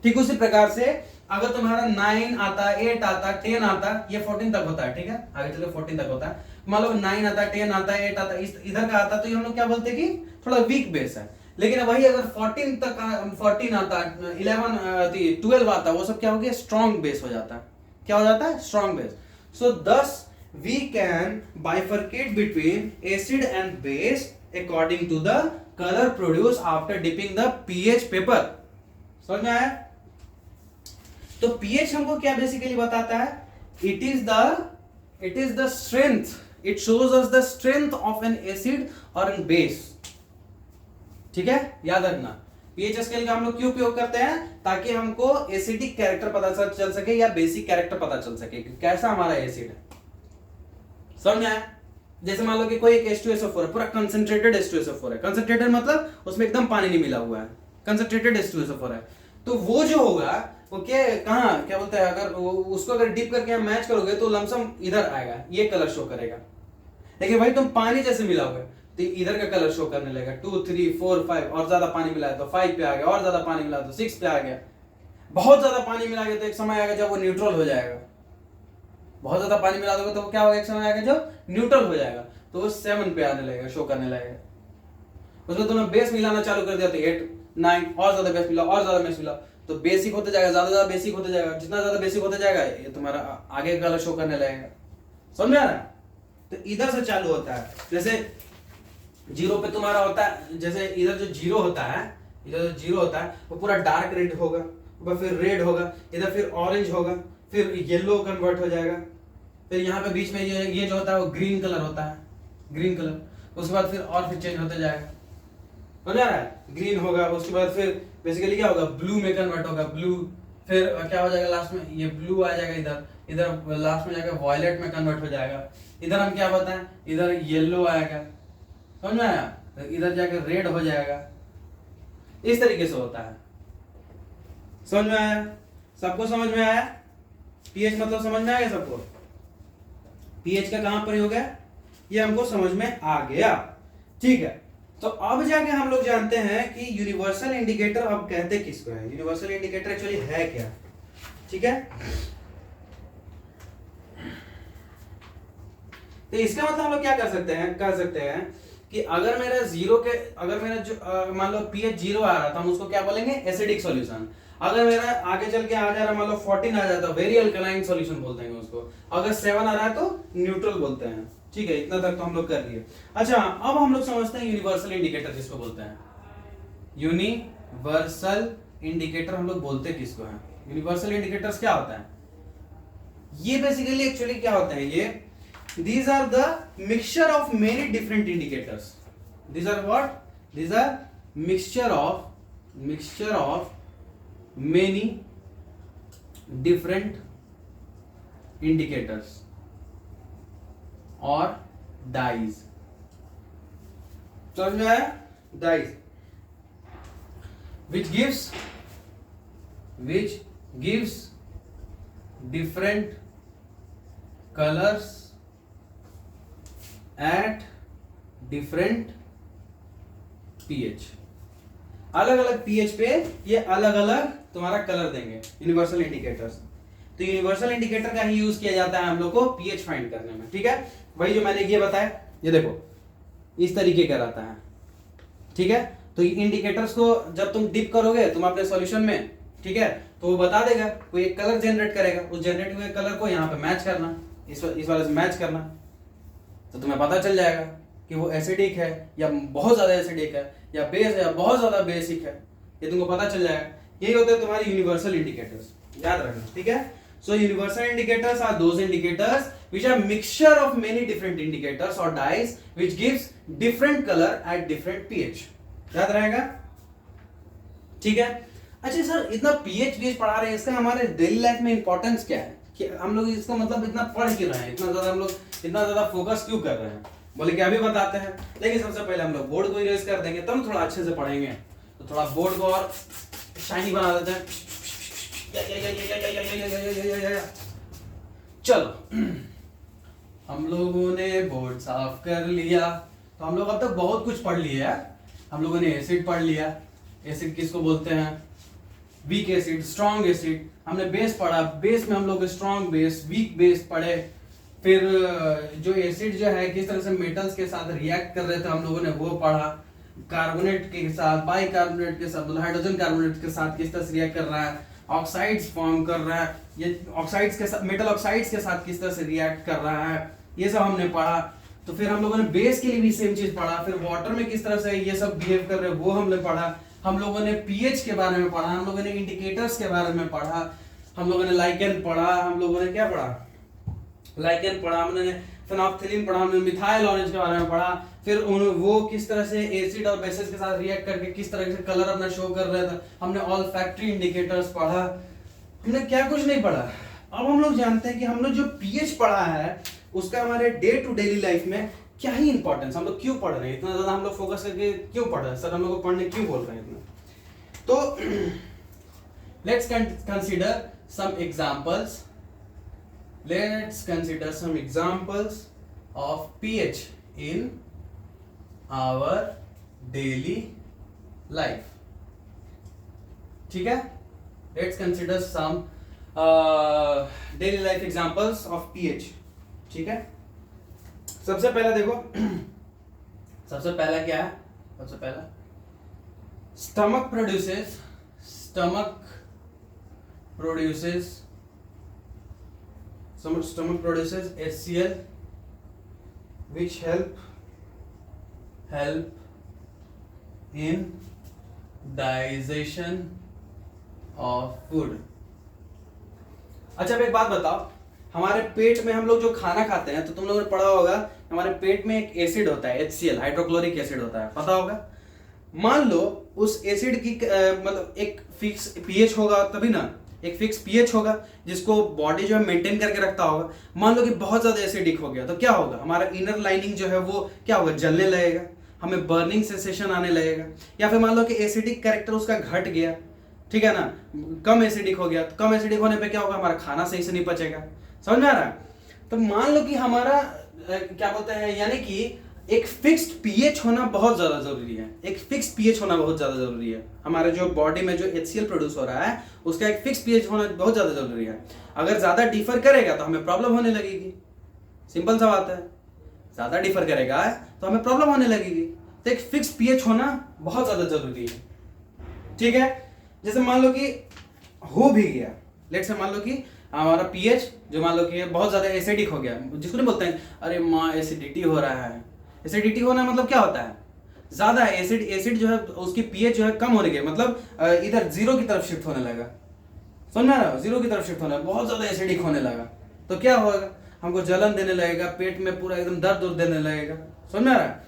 ठीक उसी प्रकार से अगर तुम्हारा 9 आता, 8 आता, 10 आता, ये 14 तक होता है, ठीक है, आगे चलो 14 तक होता है। मान लो 9 आता, 10 आता, 8 आता, इधर का आता, तो ये हम लोग क्या बोलते हैं कि थोड़ा वीक बेस है। लेकिन वही अगर 14 तक 14 आता, 11 12 आता, वो सब क्या हो गया? स्ट्रॉन्ग बेस हो जाता है। क्या हो जाता है? Strong base. So thus we can bifurcate between acid and base according to the color produced after dipping the pH paper। समझ में आया? तो pH हमको क्या बेसिकली बताता है? It is the strength, it shows us the strength of N acid और N base. ठीक है, याद रखना पीएच स्केल का हम लोग क्यों उपयोग करते हैं, ताकि हमको एसिडिक कैरेक्टर पता चल सके या बेसिक कैरेक्टर पता चल सके कि कैसा हमारा एसिड है। समझ में आया? जैसे मान लो कि कोई एक H2SO4 है, पूरा कंसंट्रेटेड H2SO4 है। कंसंट्रेटेड मतलब उसमें एकदम पानी नहीं मिला हुआ है, कंसंट्रेटेड H2SO4 है। तो वो जो होगा वो क्या बोलते हैं, अगर उसको अगर डिप करके हम मैच करोगे तो लमसम इधर आएगा, ये कलर शो करेगा। लेकिन भाई तुम पानी जैसे मिला हुआ है तो इधर का कलर शो करने लगेगा, 2 3 4 5, और ज्यादा पानी मिला है तो 5 पे आ गया, और ज्यादा पानी मिला तो 6 पे आ गया, बहुत ज्यादा पानी मिला गया तो एक समय आएगा जब वो न्यूट्रल हो जाएगा। बहुत ज्यादा पानी मिला दोगे तो क्या होगा, एक समय आएगा जब न्यूट्रल हो जाएगा तो वो 7 पे आने लगेगा, शो करने लगेगा। उसमें तुमने बेस मिलाना चालू कर दिया तो 8 9, और ज्यादा बेस मिला, और ज्यादा बेस मिला तो बेसिक होते जाएगा, ज्यादा बेसिक होते जाएगा। जितना ज्यादा बेसिक होते जाएगा ये तुम्हारा आगे का कलर शो करने लगेगा। समझ में आ रहा है? तो इधर से चालू होता है, जैसे जीरो पे तुम्हारा होता है, जैसे इधर जो जीरो होता है, इधर जो जीरो होता है वो पूरा डार्क रेड होगा, फिर रेड होगा, इधर फिर ऑरेंज होगा, फिर येलो कन्वर्ट हो जाएगा, फिर यहाँ पे बीच में ये जो होता है वो ग्रीन कलर होता है, ग्रीन कलर। उसके बाद फिर चेंज होते जाएगा, समझ आ रहा है? ग्रीन होगा, उसके बाद फिर बेसिकली क्या होगा, ब्लू में कन्वर्ट होगा, ब्लू, फिर क्या हो जाएगा लास्ट में, ये ब्लू आ जाएगा, इधर लास्ट में जाकर वॉयलेट में कन्वर्ट हो जाएगा। इधर हम क्या बताएं, इधर येलो आएगा, समझ में आया? इधर जाकर रेड हो जाएगा। इस तरीके से होता है। समझ में आया? सबको समझ में आया? पीएच मतलब समझ में आ गया सबको? पीएच का कहां प्रयोग है ये हमको समझ में आ गया। ठीक है, तो अब जाके हम लोग जानते हैं कि यूनिवर्सल इंडिकेटर अब कहते किसको है। यूनिवर्सल इंडिकेटर एक्चुअली है क्या? ठीक है, तो इसका मतलब हम लोग क्या कर सकते हैं कि अगर मेरा जो मान लो पीएच 0 आ रहा था, हम उसको क्या बोलेंगे, एसिडिक सॉल्यूशन। अगर मेरा आगे चल के आ जा रहा, मान लो 14 आ जाता, वेरी अल्कलाइन सॉल्यूशन बोलते हैं उसको। अगर 7 आ रहा है तो न्यूट्रल बोलते हैं। ठीक है, इतना तक तो हम लोग कर लिए। अच्छा, अब हम लोग समझते हैं यूनिवर्सल इंडिकेटर किसको बोलते हैं। यूनिवर्सल इंडिकेटर हम लोग बोलते किसको है? यूनिवर्सल इंडिकेटर्स क्या होता है? ये बेसिकली एक्चुअली क्या होता है, ये these are the mixture of many different indicators. These are what? These are mixture of many different indicators or dyes. समझ में आया? Dyes which gives different colors at different pH। अलग अलग pH पे ये अलग अलग तुम्हारा कलर देंगे यूनिवर्सल इंडिकेटर्स। तो यूनिवर्सल इंडिकेटर का ही यूज किया जाता है हम लोग को pH फाइंड करने में। ठीक है, वही जो मैंने ये बताया, ये देखो इस तरीके का रहता है। ठीक है, तो इंडिकेटर्स को जब तुम डिप करोगे तुम अपने सॉल्यूशन में, ठीक है, तो वो बता देगा, कोई एक कलर जनरेट करेगा, उस जनरेट हुए कलर को यहाँ पे मैच करना, इस वाले से मैच करना, तो तुम्हें पता चल जाएगा कि वो एसिडिक है या बहुत ज्यादा एसिडिक है, या बेस है या बहुत ज्यादा बेसिक है, ये तुमको पता चल जाएगा। यही होते हैं तुम्हारे यूनिवर्सल इंडिकेटर्स, याद रखना। ठीक है, so universal indicators are those indicators which are mixture of many different indicators or dyes which gives different color at different pH। याद रहेगा? ठीक है। अच्छा सर, इतना pH पढ़ा रहे हैं, इसका हमारे डेली लाइफ में इंपॉर्टेंस क्या है कि हम लोग इसको मतलब इतना पढ़ क्यों रहे हैं, इतना ज्यादा हम लोग इतना ज्यादा फोकस क्यों कर रहे हैं? बोले कि अभी बताते हैं, लेकिन सबसे पहले हम लोग बोर्ड को इरेज कर देंगे, तब थोड़ा अच्छे से पढ़ेंगे। तो थोड़ा बोर्ड को और शाइनी बना देते हैं। चलो, हम लोगों ने बोर्ड साफ कर लिया, तो हम लोग अब तक बहुत कुछ पढ़ लिया है। हम लोगों ने एसिड पढ़ लिया, एसिड किसको बोलते हैं, वीक एसिड, स्ट्रॉन्ग एसिड। हमने बेस पढ़ा, बेस में हम लोग स्ट्रॉन्ग बेस, वीक बेस पढ़े। फिर जो एसिड जो है किस तरह से मेटल्स के साथ रिएक्ट कर रहे थे हम लोगों ने वो पढ़ा। कार्बोनेट के साथ, बाइकार्बोनेट के साथ, मतलब हाइड्रोजन कार्बोनेट के साथ किस तरह से रिएक्ट कर रहा है, ऑक्साइड्स फॉर्म कर रहा है, ये ऑक्साइड्स के साथ, मेटल ऑक्साइड्स के साथ किस तरह से रिएक्ट कर रहा है, ये सब हमने पढ़ा। तो फिर हम लोगों ने बेस के लिए भी सेम चीज पढ़ा। फिर वाटर में किस तरह से ये सब बिहेव कर रहे हैं वो हमने पढ़ा। हम लोगों ने पीएच के बारे में पढ़ा, हम लोगों ने इंडिकेटर्स के बारे में पढ़ा, हम लोगों ने लाइकेन पढ़ा, हम लोगों ने क्या पढ़ा, लाइकेन पढ़ा हमने, फेनोल्फथालीन पढ़ा हमने, मिथाइल ऑरेंज के बारे में पढ़ा, फिर वो किस तरह से एसिड और बेसिस के साथ रिएक्ट करके किस तरह से कलर अपना शो कर रहा था, हमने ऑल फैक्ट्री इंडिकेटर्स पढ़ा, हमने क्या कुछ नहीं पढ़ा। अब हम लोग जानते हैं कि हम लोग जो पीएच पढ़ा है उसका हमारे डे टू डेली लाइफ में क्या ही इंपॉर्टेंस, हम लोग क्यों पढ़ रहे हैं इतना ज्यादा, हम लोग फोकस करके क्यों पढ़ रहे हैं सर, हम लोग को पढ़ने क्यों बोल रहे हैं इतना। तो let's consider some examples, let's consider some examples of pH in our daily life. ठीक है, let's consider some daily life examples of pH. ठीक है, सबसे पहला देखो, सबसे पहला क्या है, सबसे पहला stomach produces HCl which help in digestion of food। अच्छा, अब एक बात बताओ, हमारे पेट में हम लोग जो खाना खाते हैं तो तुम लोगों ने पढ़ा होगा हमारे पेट में एक एसिड होता है HCl, हाइड्रोक्लोरिक एसिड होता है, पता होगा। मान लो उस एसिड की मतलब एक फिक्स पीएच होगा तभी ना, एक फिक्स पीएच होगा जिसको बॉडी जो है मेंटेन करके रखता होगा। मान लो कि बहुत ज्यादा एसिडिक हो गया तो क्या होगा, हमारा इनर लाइनिंग जो है वो क्या होगा, जलने लगेगा, हमें बर्निंग सेंसेशन आने लगेगा। या फिर मान लो कि एसिडिक कैरेक्टर उसका घट गया, ठीक है ना, कम एसिडिक हो गया, तो कम एसिडिक होने पे क्या होगा, हमारा खाना सही से नहीं पचेगा। समझ में आ रहा है? तो मान लो कि हमारा क्या बोलते हैं, यानी कि एक फिक्स्ड पीएच होना बहुत ज्यादा जरूरी है, एक फिक्स पीएच होना बहुत ज्यादा जरूरी है। हमारे जो बॉडी में जो HCl प्रोड्यूस हो रहा है उसका एक फिक्स पीएच होना बहुत ज्यादा जरूरी है। अगर ज्यादा डिफर करेगा तो हमें प्रॉब्लम होने लगेगी, सिंपल सा बात है, ज्यादा डिफर करेगा तो हमें प्रॉब्लम होने लगेगी। तो एक फिक्स पीएच होना बहुत ज्यादा जरूरी है। ठीक है, जैसे मान लो कि हो भी गया, लेट्स से मान लो कि हमारा पीएच जो मान लो कि बहुत ज्यादा एसिडिक हो गया, जिसको नहीं बोलते हैं अरे माँ एसिडिटी हो रहा है। एसिडिटी होना मतलब क्या होता है, ज्यादा एसिड जो है उसकी पीएच जो है कम होने के मतलब इधर जीरो की तरफ शिफ्ट होने लगा। समझ में आ रहा है? जीरो की तरफ शिफ्ट होने लगा, बहुत ज्यादा एसिडिक होने लगा तो क्या होगा, हमको जलन देने लगेगा, पेट में पूरा एकदम दर्द देने लगेगा। समझ में आ रहा है?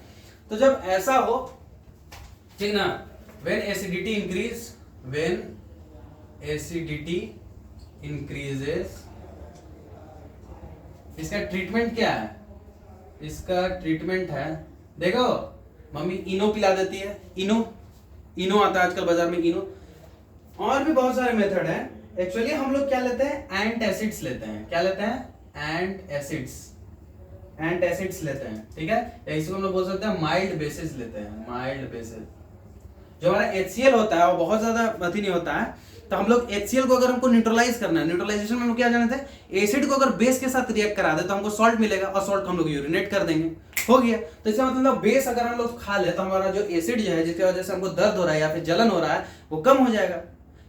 तो जब ऐसा हो, ठीक ना, व्हेन एसिडिटी इंक्रीजेस, इसका ट्रीटमेंट क्या है, इसका ट्रीटमेंट है, देखो मम्मी इनो पिला देती है, इनो आता है आजकल बाजार में, इनो, और भी बहुत सारे मेथड हैं। एक्चुअली हम लोग क्या लेते हैं, एंट एसिड्स लेते हैं। क्या लेते हैं, एंट एसिड्स लेते हैं। ठीक है, या इसको हम लोग बोल सकते हैं माइल्ड बेसिस लेते हैं, माइल्ड बेसिस। जो हमारा HCl होता है वो बहुत ज्यादा अति नहीं होता है, तो हम लोग HCl को अगर हमको न्यूट्रलाइज करना है, न्यूट्रलाइजेशन में हम क्या जानते हैं, एसिड को अगर बेस के साथ रिएक्ट करा दे तो हमको सॉल्ट मिलेगा, और सॉल्ट को हम लोग यूरिनेट कर देंगे, हो गया। तो इसका मतलब बेस अगर हम लोग खा ले तो हमारा जो एसिड जो है जिसकी वजह से हमको दर्द हो रहा है या फिर जलन हो रहा है वो कम हो जाएगा।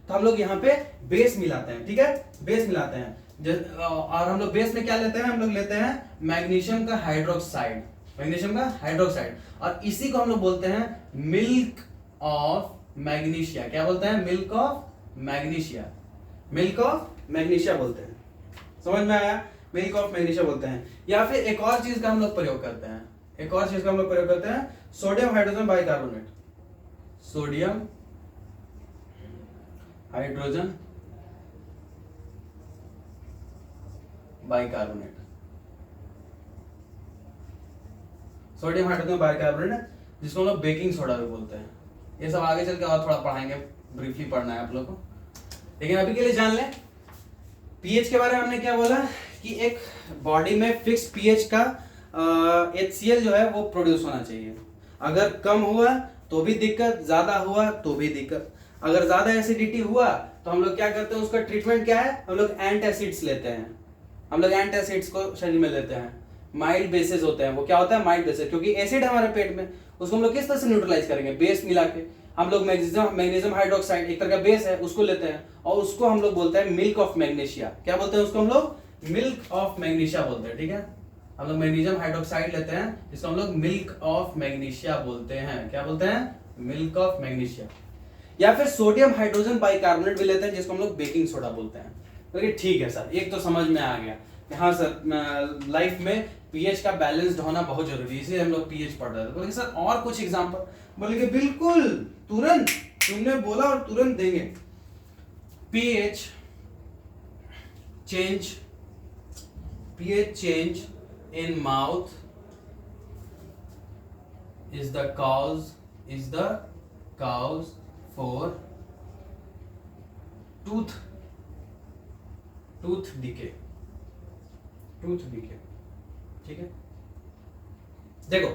तो हम लोग यहाँ पे बेस मिलाते हैं। ठीक है, बेस मिलाते हैं, और हम लोग बेस में क्या लेते हैं, हम लोग लेते हैं मैग्नीशियम का हाइड्रोक्साइड, और इसी को हम लोग बोलते हैं मिल्क ऑफ मैग्नीशिया। क्या बोलते हैं, मिल्क ऑफ मैग्नीशिया बोलते हैं। समझ में आया, मिल्क ऑफ मैग्नीशिया बोलते हैं। या फिर एक और चीज का हम लोग प्रयोग करते हैं, sodium hydrogen bicarbonate, sodium hydrogen bicarbonate, जिसको हम लोग बेकिंग सोडा भी बोलते हैं। ये सब आगे चल के और थोड़ा पढ़ाएंगे, ब्रीफली पढ़ना है आप लोग को, लेकिन अभी के लिए जान लें पीएच के बारे में। हमने क्या बोला कि एक बॉडी में फिक्स पीएच का HCl जो है वो प्रोड्यूस होना चाहिए। अगर कम हुआ तो भी दिक्कत, ज्यादा हुआ तो भी दिक्कत। अगर ज्यादा एसिडिटी हुआ तो हम लोग क्या करते हैं, उसका ट्रीटमेंट क्या है, हम लोग एंटासिड्स लेते हैं, हम लोग एंटासिड्स को शरीर में लेते हैं। माइल्ड बेसिस होते हैं, वो क्या होता है, माइल्ड बेसिस, क्योंकि एसिड है हमारे पेट में, उसको हम लोग किस तरह से न्यूट्रलाइज करेंगे, बेस मिला के। हम लोग मैग्नीशियम हाइड्रोक्साइड एक तरह का बेस है, उसको लेते हैं और उसको हम लोग बोलते हैं मिल्क ऑफ मैग्नीशिया। क्या बोलते हैं उसको, हम लोग मिल्क ऑफ मैग्नीशिया बोलते हैं। ठीक है, हम लोग मैग्नीशियम हाइड्रोक्साइड लेते हैं जिसको हम लोग मिल्क ऑफ मैग्नीशिया बोलते हैं। क्या बोलते हैं, मिल्क ऑफ मैग्नीशिया। या फिर सोडियम हाइड्रोजन बाइकार्बोनेट भी लेते हैं जिसको हम लोग बेकिंग सोडा बोलते हैं। तो ठीक है सर, एक तो समझ में आ गया, हाँ सर लाइफ में पीएच का बैलेंस्ड होना बहुत जरूरी है, इसलिए हम लोग पीएच पढ़ रहे थे। बोले सर और कुछ एग्जांपल, बोले कि बिल्कुल तुरंत, तुमने बोला और तुरंत देंगे। PH change in mouth is the cause for tooth decay, ठीक है। देखो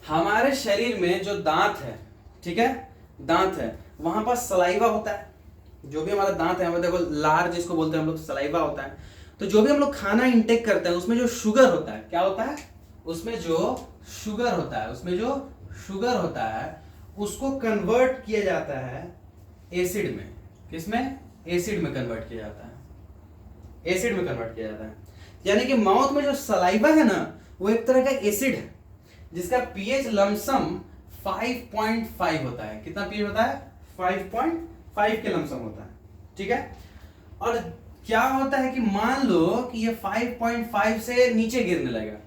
हमारे शरीर में जो दांत है, ठीक है, दांत है, वहां पर सलाइवा होता है। जो भी हमारा दांत है, देखो लार जिसको बोलते हैं हम लोग, सलाइवा होता है। तो जो भी हम लोग खाना इंटेक करते हैं उसमें जो शुगर होता है, क्या होता है, उसमें जो शुगर होता है उसको कन्वर्ट किया जाता है एसिड में। किसमें? एसिड में कन्वर्ट किया जाता है। यानी कि माउथ में जो सलाइवा है ना, वो एक तरह का एसिड है जिसका पीएच लमसम 5.5 होता है। कितना पीएच होता है? 5.5 के लमसम होता है, ठीक है। और क्या होता है कि मान लो कि ये 5.5 से नीचे गिरने लगेगा,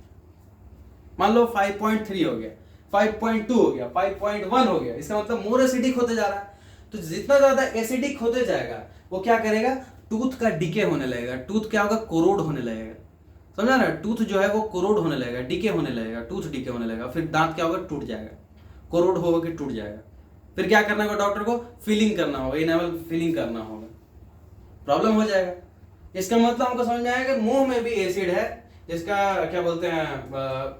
मान लो 5.3 हो गया, 5.2 हो गया, 5.1 हो गया, इसका मतलब मोर एसिडिक होते जा रहा है। तो जितना ज्यादा एसिडिक होते जाएगा वो क्या करेगा, टूथ का डिके होने लगेगा। टूथ क्या होगा, कोरोड होने लगेगा, समझा ना। टूथ जो है वो कोरोड होने लगेगा, डिके होने लगेगा, टूथ डिके होने लगेगा। फिर दांत क्या होगा, टूट जाएगा, कोरोड होगा कि टूट जाएगा। फिर क्या करना होगा, डॉक्टर को फिलिंग करना होगा, इनेमल फिलिंग करना होगा, प्रॉब्लम हो जाएगा। इसका मतलब हमको समझ में आएगा मुंह में भी एसिड है, जिसका क्या बोलते हैं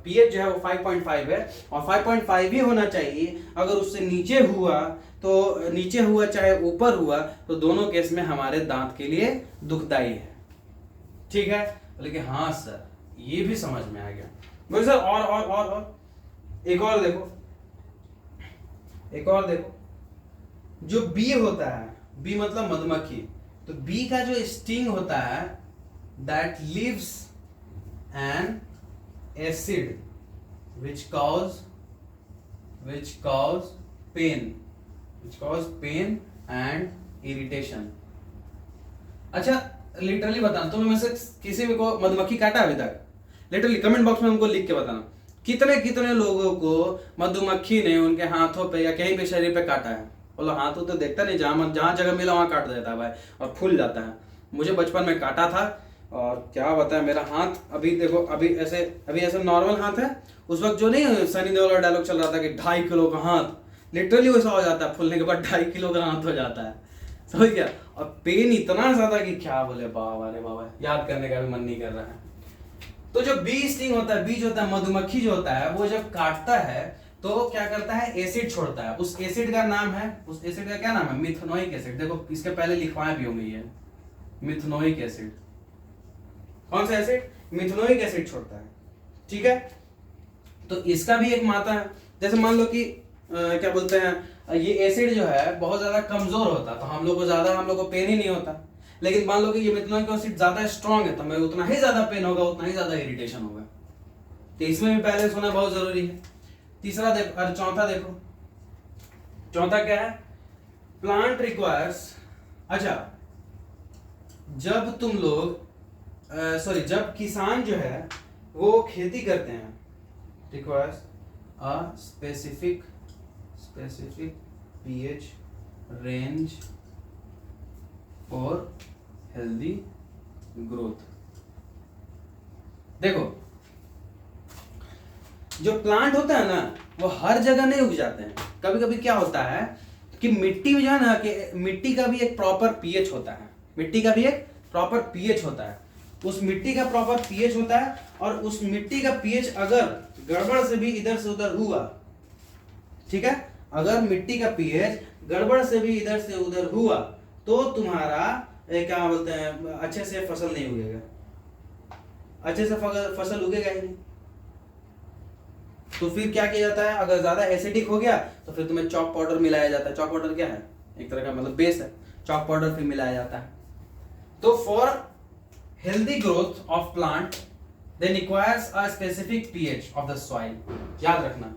पीएच जो है वो 5.5 है, और 5.5 ही होना चाहिए। अगर उससे नीचे हुआ तो नीचे हुआ चाहे ऊपर हुआ, तो दोनों केस में हमारे दांत के लिए दुखदाई है, ठीक है। लेकिन हाँ सर ये भी समझ में आ गया। बोले सर और एक और देखो, जो बी होता है, बी मतलब मधुमक्खी, तो बी का जो स्टिंग होता है, that leaves an acid which cause pain and irritation। अच्छा लिटरली बताना, तुम में से किसी भी को मधुमक्खी काटा अभी तक? लिटरली कमेंट बॉक्स में हमको लिख के बताना कितने लोगों को मधुमक्खी ने उनके हाथों पे या कहीं पे शरीर पे काटा है। बोलो हाथों तो देखता नहीं, जहां जगह मिला वहां काट देता है भाई, और फूल जाता है। मुझे बचपन में काटा था, और क्या बताया, मेरा हाथ अभी देखो, अभी ऐसे नॉर्मल हाथ है। उस वक्त जो नहीं सनी देओल वाला डायलॉग चल रहा था कि 2.5 किलो का हाथ, लिटरली वैसा हो जाता है, फूलने के बाद 2.5 किलो का हाथ हो जाता है, समझ गया। और पेन इतना ज्यादा कि क्या बोले, बाबा रे बाबा, याद करने का भी मन नहीं कर रहा है। तो जो बी स्टिंग होता है, बीज होता है, मधुमक्खी जो होता है, वो जब काटता है तो क्या करता है, एसिड छोड़ता है। उस एसिड का नाम है, उस एसिड का क्या नाम है, मिथनोइक एसिड। देखो इसके पहले लिखवाए भी होंगे, ये मिथनोइक एसिड। कौन सा एसिड? मिथनोइक एसिड छोड़ता है, ठीक है। तो इसका भी एक मात्रा है। जैसे मान लो कि क्या बोलते हैं, ये एसिड जो है बहुत ज्यादा कमजोर होता, तो हम लोग को पेन ही नहीं होता। लेकिन मान लो कि ये मिथनोइक एसिड ज्यादा स्ट्रांग है, तो हमें उतना ही ज्यादा पेन होगा, उतना ही ज्यादा इरिटेशन होगा। तो इसमें भी बैलेंस होना बहुत जरूरी है। तीसरा देखो, और चौथा देखो, चौथा क्या है, प्लांट रिक्वायर्स। अच्छा, जब तुम लोग जब किसान जो है वो खेती करते हैं, requires a specific pH range for healthy growth. देखो जो प्लांट होता है ना, वो हर जगह नहीं उग जाते हैं। कभी कभी क्या होता है कि मिट्टी में जो है ना, कि मिट्टी का भी एक प्रॉपर पीएच होता है, उस मिट्टी का प्रॉपर पीएच होता है। और उस मिट्टी का पीएच अगर गड़बड़ से भी इधर से उधर हुआ, ठीक है, अगर मिट्टी का पीएच गड़बड़ से भी इधर से उधर हुआ, तो तुम्हारा क्या बोलते हैं, अच्छे से फसल नहीं उगेगा, अच्छे से फसल उगेगा ही नहीं। तो फिर क्या किया जाता है, अगर ज्यादा एसिडिक हो गया तो फिर तुम्हें चॉक पाउडर मिलाया जाता है। चॉक पाउडर क्या है, एक तरह का मतलब बेस है, चॉक पाउडर फिर मिलाया जाता है। तो for healthy growth of plant then requires a specific pH of the soil। याद रखना,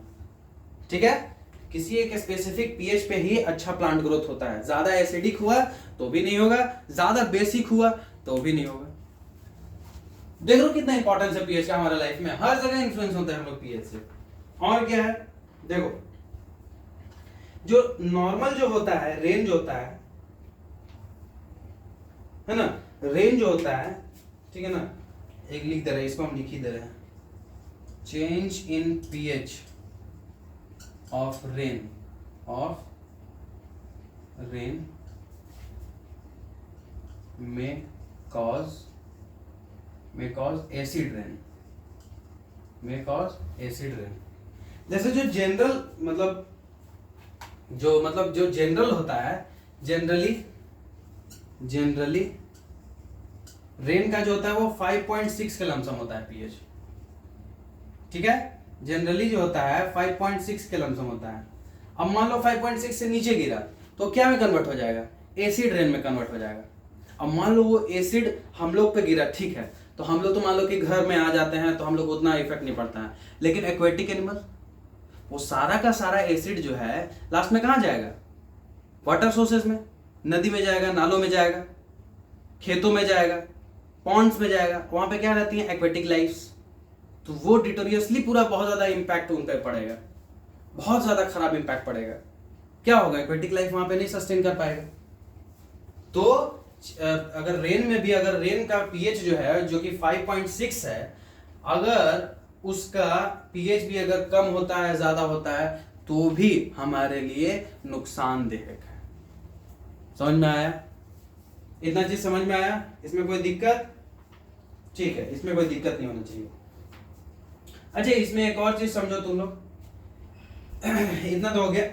ठीक है। किसी एक स्पेसिफिक पीएच पे ही अच्छा प्लांट ग्रोथ होता है। ज्यादा एसिडिक हुआ तो भी नहीं होगा, ज्यादा बेसिक हुआ तो भी नहीं होगा। देख लो कितना इंपॉर्टेंस है पीएच का हमारे लाइफ में, हर जगह इन्फ्लुएंस होता है हम लोग पीएच से। और क्या है, देखो जो नॉर्मल जो होता है, रेंज होता है ना, रेंज होता है, ठीक है ना, एक लिख दे रहे हैं, इसको हम लिख ही दे रहे हैं, change in pH of rain may cause acid rain, जैसे जो जनरल जो जनरल होता है, जनरली रेन का जो होता है वो 5.6 के लमसम होता है पीएच, ठीक है, जनरली जो होता है 5.6 के लमसम होता है। अब मान लो 5.6 से नीचे गिरा तो क्या में कन्वर्ट हो जाएगा, एसिड रेन में कन्वर्ट हो जाएगा। अब मान लो वो एसिड हम लोग पे गिरा, ठीक है, तो हम लोग तो मान लो कि घर में आ जाते हैं तो हम लोग उतना इफेक्ट नहीं पड़ता है, लेकिन एक्वेटिक एनिमल वो सारा का सारा एसिड जो है लास्ट में कहां जाएगा, वाटर सोर्सेज में, नदी में जाएगा, नालों में जाएगा, खेतों में जाएगा, पॉन्ड्स में जाएगा, वहां पे क्या रहती है एक्वेटिक लाइफ्स, तो वो डिटोरियसली पूरा बहुत ज्यादा इंपैक्ट उन पर पड़ेगा, बहुत ज्यादा खराब इंपैक्ट पड़ेगा। क्या होगा, एक्वेटिक लाइफ वहां पे नहीं सस्टेन कर पाएगा। तो अगर रेन में भी, अगर रेन का पीएच जो है जो कि 5.6 है, अगर उसका पीएच भी अगर कम होता है, ज्यादा होता है, तो भी हमारे लिए नुकसानदेह है। समझ में आया, इतना चीज समझ में आया, इसमें कोई दिक्कत, ठीक है, इसमें कोई दिक्कत नहीं होना चाहिए। अच्छा, इसमें एक और चीज समझो तुम लोग, इतना तो हो गया।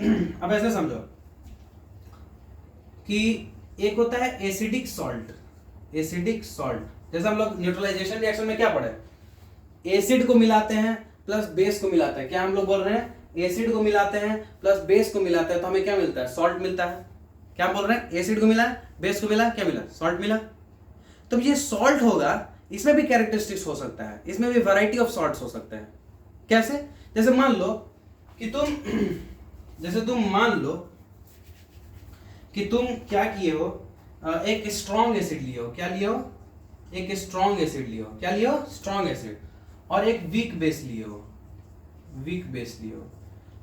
अब ऐसे समझो कि एक होता है एसिडिक सॉल्ट, जैसे हम लोग न्यूट्रलाइजेशन रिएक्शन में क्या पढ़े, एसिड को मिलाते हैं प्लस बेस को मिलाते हैं, क्या हम लोग बोल रहे हैं, एसिड को मिलाते हैं प्लस बेस को मिलाते हैं तो हमें क्या मिलता है, सॉल्ट मिलता है। क्या बोल रहे हैं, एसिड को मिला, बेस को मिला, क्या मिला, सॉल्ट मिला। तो ये सॉल्ट होगा, इसमें भी कैरेक्टरिस्टिक्स हो सकता है, इसमें भी वैरायटी ऑफ सॉल्ट्स हो सकते हैं। कैसे, जैसे मान लो कि तुम मान लो कि तुम क्या किए हो, एक स्ट्रॉन्ग एसिड लिए हो, क्या लिए हो, एक स्ट्रॉन्ग एसिड लिए हो, क्या लिए हो, स्ट्रॉन्ग एसिड, और एक वीक बेस लिए हो,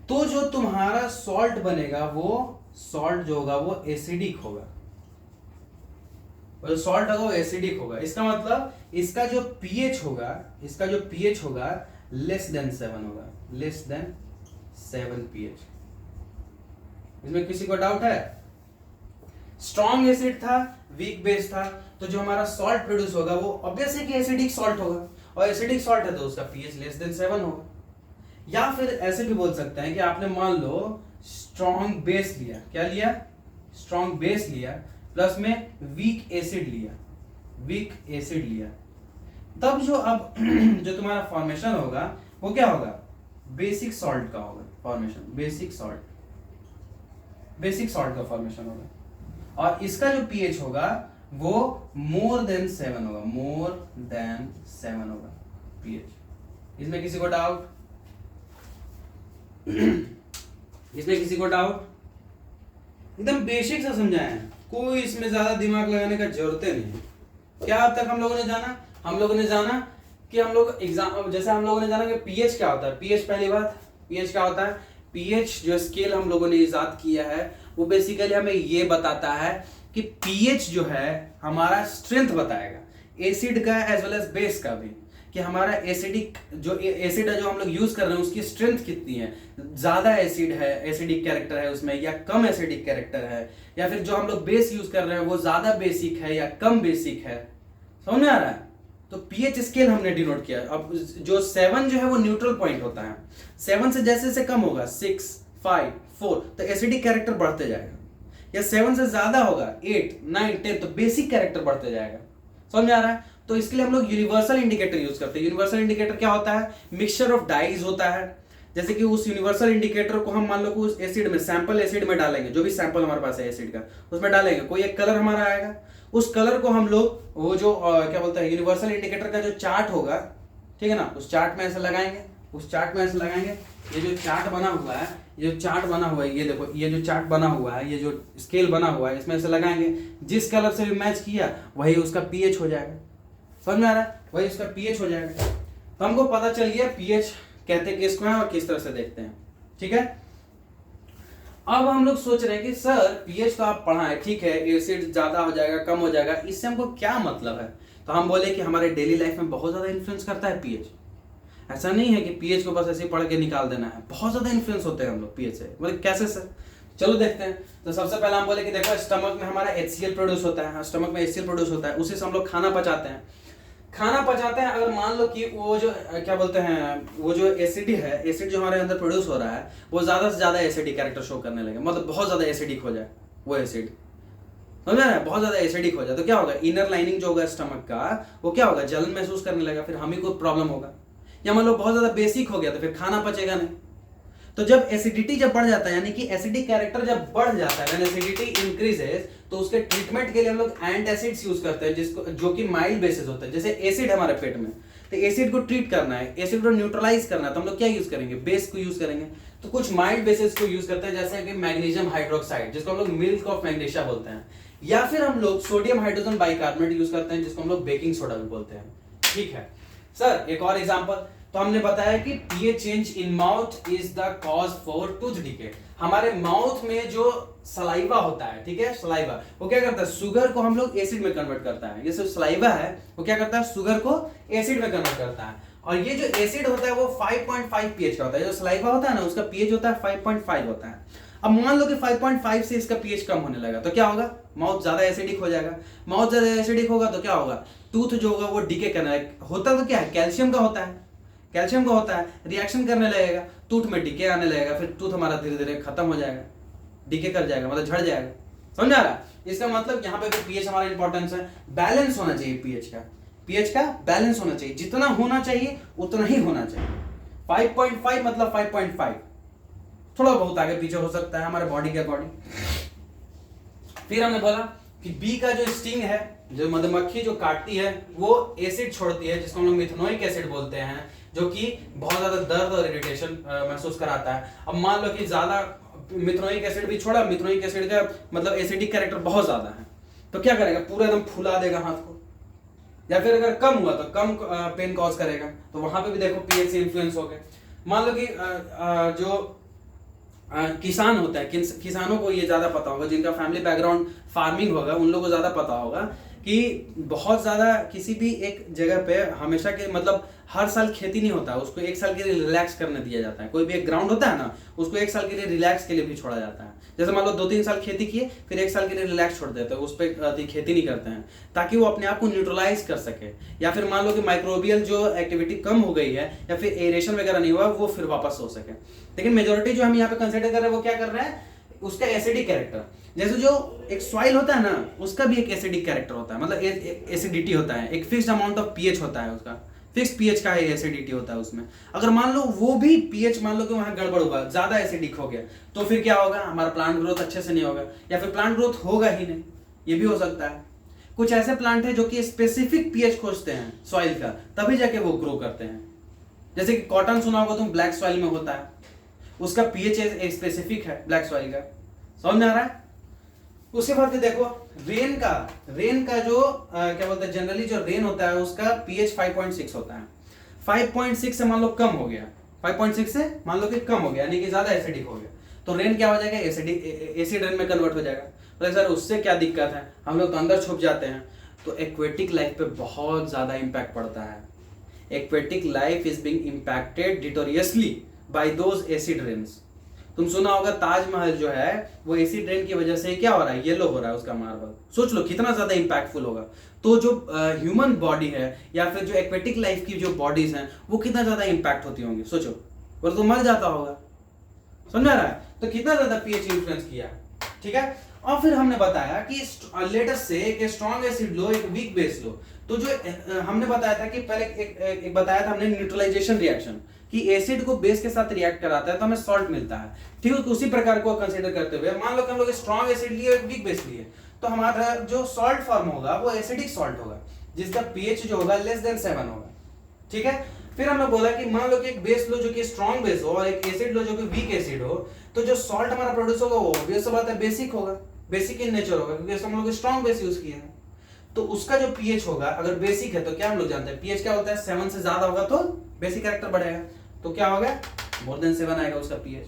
तो जो तुम्हारा सॉल्ट बनेगा, वो सॉल्ट जो होगा वो एसिडिक होगा, जो सॉल्ट होगा वो एसिडिक होगा। इसका मतलब इसका जो पीएच होगा लेस देन 7 होगा, लेस देन 7 पीएच। इसमें किसी को डाउट है, स्ट्रॉन्ग एसिड था, वीक बेस था, तो जो हमारा सॉल्ट प्रोड्यूस होगा वो ऑब्वियसली कि एसिडिक सॉल्ट होगा, और एसिडिक सॉल्ट है तो उसका पीएच लेस देन 7 होगा। या फिर ऐसे भी बोल सकते हैं कि आपने मान लो स्ट्रॉन्ग बेस लिया, क्या लिया, स्ट्रॉन्ग बेस लिया, प्लस में वीक एसिड लिया, तब जो अब जो तुम्हारा फॉर्मेशन होगा वो क्या होगा, बेसिक सॉल्ट का होगा फॉर्मेशन, बेसिक सॉल्ट का फॉर्मेशन होगा, और इसका जो पीएच होगा वो मोर देन 7 होगा पीएच। इसमें किसी को डाउट, एकदम बेसिक से समझाया है, कोई इसमें ज्यादा दिमाग लगाने का जरूरत नहीं है। क्या अब तक हम लोगों ने जाना कि हम लोग एग्जाम, जैसे हम लोगों ने जाना कि पीएच क्या होता है। पीएच, पहली बात, पीएच क्या होता है, पीएच जो स्केल हम लोगों ने इजाद किया है वो बेसिकली हमें ये बताता है कि पीएच जो है हमारा स्ट्रेंथ बताएगा, एसिड का एज वेल एज बेस का भी, कि हमारा एसिडिक जो एसिड है जो हम लोग यूज कर रहे हैं उसकी स्ट्रेंथ कितनी है, ज्यादा एसिड है, एसिडिक कैरेक्टर है उसमें, या कम एसिडिक कैरेक्टर है, या फिर जो हम लोग बेस यूज कर रहे हैं वो ज्यादा बेसिक है या कम बेसिक है। समझ में आ रहा है, तो पीएच स्केल हमने डिनोट किया। अब जो 7 जो है वो न्यूट्रल पॉइंट होता है, 7 से जैसे जैसे कम होगा 6, 5, 4 तो एसिडिक कैरेक्टर बढ़ते जाएगा, या 7 से ज्यादा होगा 8, 9, 10 तो बेसिक कैरेक्टर बढ़ते जाएगा। समझ में आ रहा है, तो इसके लिए हम लोग यूनिवर्सल इंडिकेटर यूज करते हैं। यूनिवर्सल इंडिकेटर क्या होता है, मिक्सचर ऑफ डाइज होता है। जैसे कि उस यूनिवर्सल इंडिकेटर को हम मान लो कि उस एसिड में, सैंपल एसिड में डालेंगे, जो भी सैंपल हमारे पास है एसिड का उसमें डालेंगे, कोई एक कलर हमारा आएगा, उस कलर को हम लोग वो जो क्या बोलते हैं यूनिवर्सल इंडिकेटर का जो चार्ट होगा, ठीक है ना, उस चार्ट में ऐसे लगाएंगे, ये जो चार्ट बना हुआ है, ये देखो, ये जो चार्ट बना हुआ है, ये जो स्केल बना हुआ है, इसमें ऐसे लगाएंगे, जिस कलर से भी मैच किया वही उसका पीएच हो जाएगा। समझ में आ रहा है, वही उसका पीएच हो जाएगा। तो हमको पता चल गया पीएच कहते किसको है और किस तरह से देखते हैं, ठीक है। अब हम लोग सोच रहे हैं कि सर पीएच तो आप पढ़ाएं, ठीक है, एसिड ज्यादा हो जाएगा कम हो जाएगा, इससे हमको क्या मतलब है। तो हम बोले कि हमारे डेली लाइफ में बहुत ज्यादा इन्फ्लुएंस करता है पीएच। ऐसा नहीं है कि पीएच को बस ऐसे ही पढ़ के निकाल देना है, बहुत ज्यादा इन्फ्लुएंस होते हैं हम लोग पीएच से। बोले कैसे सर, चलो देखते हैं। तो सबसे पहले हम बोले कि देखो स्टमक में हमारा HCl प्रोड्यूस होता है, स्टमक में HCl प्रोड्यूस होता है, उसी से हम लोग खाना पचाते हैं। खाना पचाते हैं, अगर मान लो कि वो जो क्या बोलते हैं, वो जो एसिड है, एसिड जो हमारे अंदर प्रोड्यूस हो रहा है वो ज्यादा से ज्यादा एसिडिक कैरेक्टर शो करने लगे, मतलब बहुत ज्यादा एसिडिक हो जाए वो एसिड, समझ रहे हैं, बहुत ज्यादा एसिडिक हो जाए तो क्या होगा, इनर लाइनिंग जो होगा स्टमक का वो क्या होगा, जलन महसूस करने लगा, फिर हम ही को प्रॉब्लम होगा। या मान लो बहुत ज्यादा बेसिक हो गया तो फिर खाना पचेगा नहीं। तो जब एसिडिटी जब बढ़ जाता है, यानी कि एसिडिक कैरेक्टर जब बढ़ जाता है, व्हेन एसिडिटी इंक्रीजेस, तो उसके ट्रीटमेंट के लिए हम लोग एंटासिड्स यूज करते हैं, जिसको जो कि माइल्ड बेसिस होता है। जैसे एसिड हमारे पेट में, तो एसिड को ट्रीट करना है, एसिड को न्यूट्रलाइज करना है, तो हम लोग क्या यूज करेंगे, बेस को यूज करेंगे। तो कुछ माइल्ड बेसिस को यूज करते हैं, जैसे कि मैग्नीशियम हाइड्रोक्साइड, जिसको हम लोग मिल्क ऑफ मैग्नीशिया बोलते हैं, या फिर हम लोग सोडियम हाइड्रोजन बाइकार्बोनेट यूज करते हैं, जिसको हम लोग बेकिंग सोडा भी बोलते हैं, ठीक है। सर एक और एग्जांपल, तो हमने बताया कि pH change in mouth is the cause for tooth decay. हमारे माउथ में जो सलाइवा होता है, ठीक है, सलाइवा वो क्या करता है, शुगर को हम लोग एसिड में कन्वर्ट करता है। ये जो सलाइवा है वो क्या करता है, शुगर को एसिड में कन्वर्ट करता है। और ये जो एसिड होता है वो 5.5 पीएच का होता है। जो सलाइवा होता है ना, उसका पीएच होता है 5.5 होता है। अब मान लो कि 5.5 से इसका पीएच कम होने लगा तो क्या होगा, माउथ ज्यादा एसिडिक हो जाएगा। माउथ ज्यादा एसिडिक होगा तो क्या होगा, टूथ जो होगा वो डिके करने लगेगा। होता तो क्या है, कैल्शियम का होता है, कैल्शियम का होता है, रिएक्शन करने लगेगा, टूथ में डिके आने लगेगा, फिर टूथ हमारा धीरे धीरे खत्म हो जाएगा, डिके कर जाएगा, मतलब झड़ जाएगा। समझ आ रहा है, इसका मतलब यहाँ पे पीएच हमारा इंपॉर्टेंस है। बैलेंस होना चाहिए पीएच का बैलेंस होना चाहिए, जितना होना चाहिए उतना ही होना चाहिए। 5.5 मतलब 5.5, थोड़ा बहुत आगे पीछे हो सकता है हमारे बॉडी के अकॉर्डिंग। फिर हमने बोला कि बी का जो स्टिंग है, जो मधुमक्खी जो काटती है वो एसिड छोड़ती है, जिसको हम लोग मिथेनोइक एसिड बोलते हैं, जो कि बहुत ज्यादा दर्द और इरिटेशन महसूस कराता है। अब मान लो कि ज्यादा मिथेनोइक एसिड भी छोड़ा, मिथेनोइक एसिड का मतलब एसिडिक कैरेक्टर बहुत ज्यादा है, तो क्या करेगा, पूरा एकदम फुला देगा हाथ को। या फिर अगर कम हुआ तो कम पेन कॉज करेगा, तो वहां पे भी देखो पीएच से इन्फ्लुएंस हो गए। मान लो कि जो किसान होता है, किसानों को ये ज्यादा पता होगा, जिनका फैमिली बैकग्राउंड फार्मिंग होगा उन लोगों को ज्यादा पता होगा कि बहुत ज्यादा किसी भी एक जगह पे हमेशा के मतलब हर साल खेती नहीं होता है, उसको एक साल के लिए रिलैक्स करने दिया जाता है। कोई भी एक ग्राउंड होता है ना, उसको एक साल के लिए रिलैक्स के लिए भी छोड़ा जाता है। जैसे मान लो 2-3 साल खेती किए, फिर एक साल के लिए रिलैक्स छोड़ देते हैं, उस पर खेती नहीं करते हैं, ताकि वो अपने आप को न्यूट्रलाइज कर सके। या फिर मान लो कि माइक्रोबियल जो एक्टिविटी कम हो गई है या फिर एरेशन वगैरह नहीं हुआ, वो फिर वापस हो सके। लेकिन मेजोरिटी जो हम यहाँ पे कंसिडर कर रहे हैं वो क्या कर रहे हैं, उसका एसिडिक कैरेक्टर। जैसे जो एक सॉइल होता है ना, उसका भी एक एसिडिक कैरेक्टर होता है, मतलब एसिडिटी होता है, एक फिक्स्ड अमाउंट ऑफ पीएच होता है, उसका फिक्स पीएच का एसिडिटी होता है उसमें। अगर मान लो वो भी पीएच मान लो कि वहां गड़बड़ हुआ, ज्यादा एसिडिक हो गया, तो फिर क्या होगा, हमारा प्लांट ग्रोथ अच्छे से नहीं होगा, या फिर प्लांट ग्रोथ होगा ही नहीं, ये भी हो सकता है। कुछ ऐसे प्लांट है जो कि स्पेसिफिक पीएच खोजते हैं सॉइल का, तभी जाके वो ग्रो करते हैं। जैसे कि कॉटन सुना होगा तुम, ब्लैक सॉइल में होता है, उसका पीएच एक स्पेसिफिक है ब्लैक सॉइल का। समझ में आ रहा है। उसके बाद फिर देखो रेन का जो क्या बोलते हैं, जनरली जो रेन होता है उसका पीएच 5.6 होता है। 5.6 से मान लो कम हो गया, 5.6 से मान लो कि कम हो गया, यानी कि ज्यादा एसिडिक हो गया, तो रेन क्या हो जाएगा, एसिड रेन में कन्वर्ट हो जाएगा। तो सर उससे क्या दिक्कत है, हम लोग तो अंदर छुप जाते हैं। तो एक्वेटिक लाइफ पे बहुत ज्यादा इंपैक्ट पड़ता है। Aquatic life is being impacted deleteriously by those acid rains. तुम सुना होगा ताजमहल जो है वो एसिड रेन की वजह से क्या हो रहा है, येलो हो रहा है उसका मार्बल। सोच लो कितना ज्यादा इंपैक्टफुल होगा। तो जो ह्यूमन बॉडी है या फिर जो एक्वेटिक लाइफ की जो बॉडीज हैं वो कितना ज्यादा इंपैक्ट होती होंगी, सोचो, और तो मर जाता होगा। समझ रहा है, तो कितना ज्यादा पीएच इन्फ्लुएंस किया, ठीक है। और फिर हमने बताया कि लेटर से एक स्ट्रॉन्ग एसिड लो, एक वीक बेस लो। तो जो हमने बताया था कि पहले एक बताया था हमने न्यूट्रलाइजेशन रिएक्शन, कि एसिड को बेस के साथ रिएक्ट कराता है तो हमें सॉल्ट मिलता है। ठीक है, उसी प्रकार को कंसीडर करते हुए मान लो कि हम लोग स्ट्रॉन्ग एसिड लिए और वीक बेस लिए, तो हमारा जो सॉल्ट फॉर्म होगा वो एसिडिक सॉल्ट होगा, जिसका पीएच जो होगा लेस देन 7 होगा। ठीक है, फिर हमने बोला कि मान लो कि एक बेस लो जो कि स्ट्रॉन्ग बेस हो और एक एसिड लो जो कि वीक एसिड हो, तो जो सॉल्ट हमारा प्रोड्यूस होगा वो ऑब्वियस बात है बेसिक होगा, बेसिक इन नेचर होगा, क्योंकि हम लोग स्ट्रॉन्ग बेस यूज किए हैं। तो उसका जो पीएच होगा, अगर बेसिक है तो क्या हम लोग जानते हैं पीएच क्या होता है, 7 से ज्यादा होगा तो बेसिक कैरेक्टर बढ़ेगा, तो क्या होगा मोर देन 7 आएगा उसका पीएच।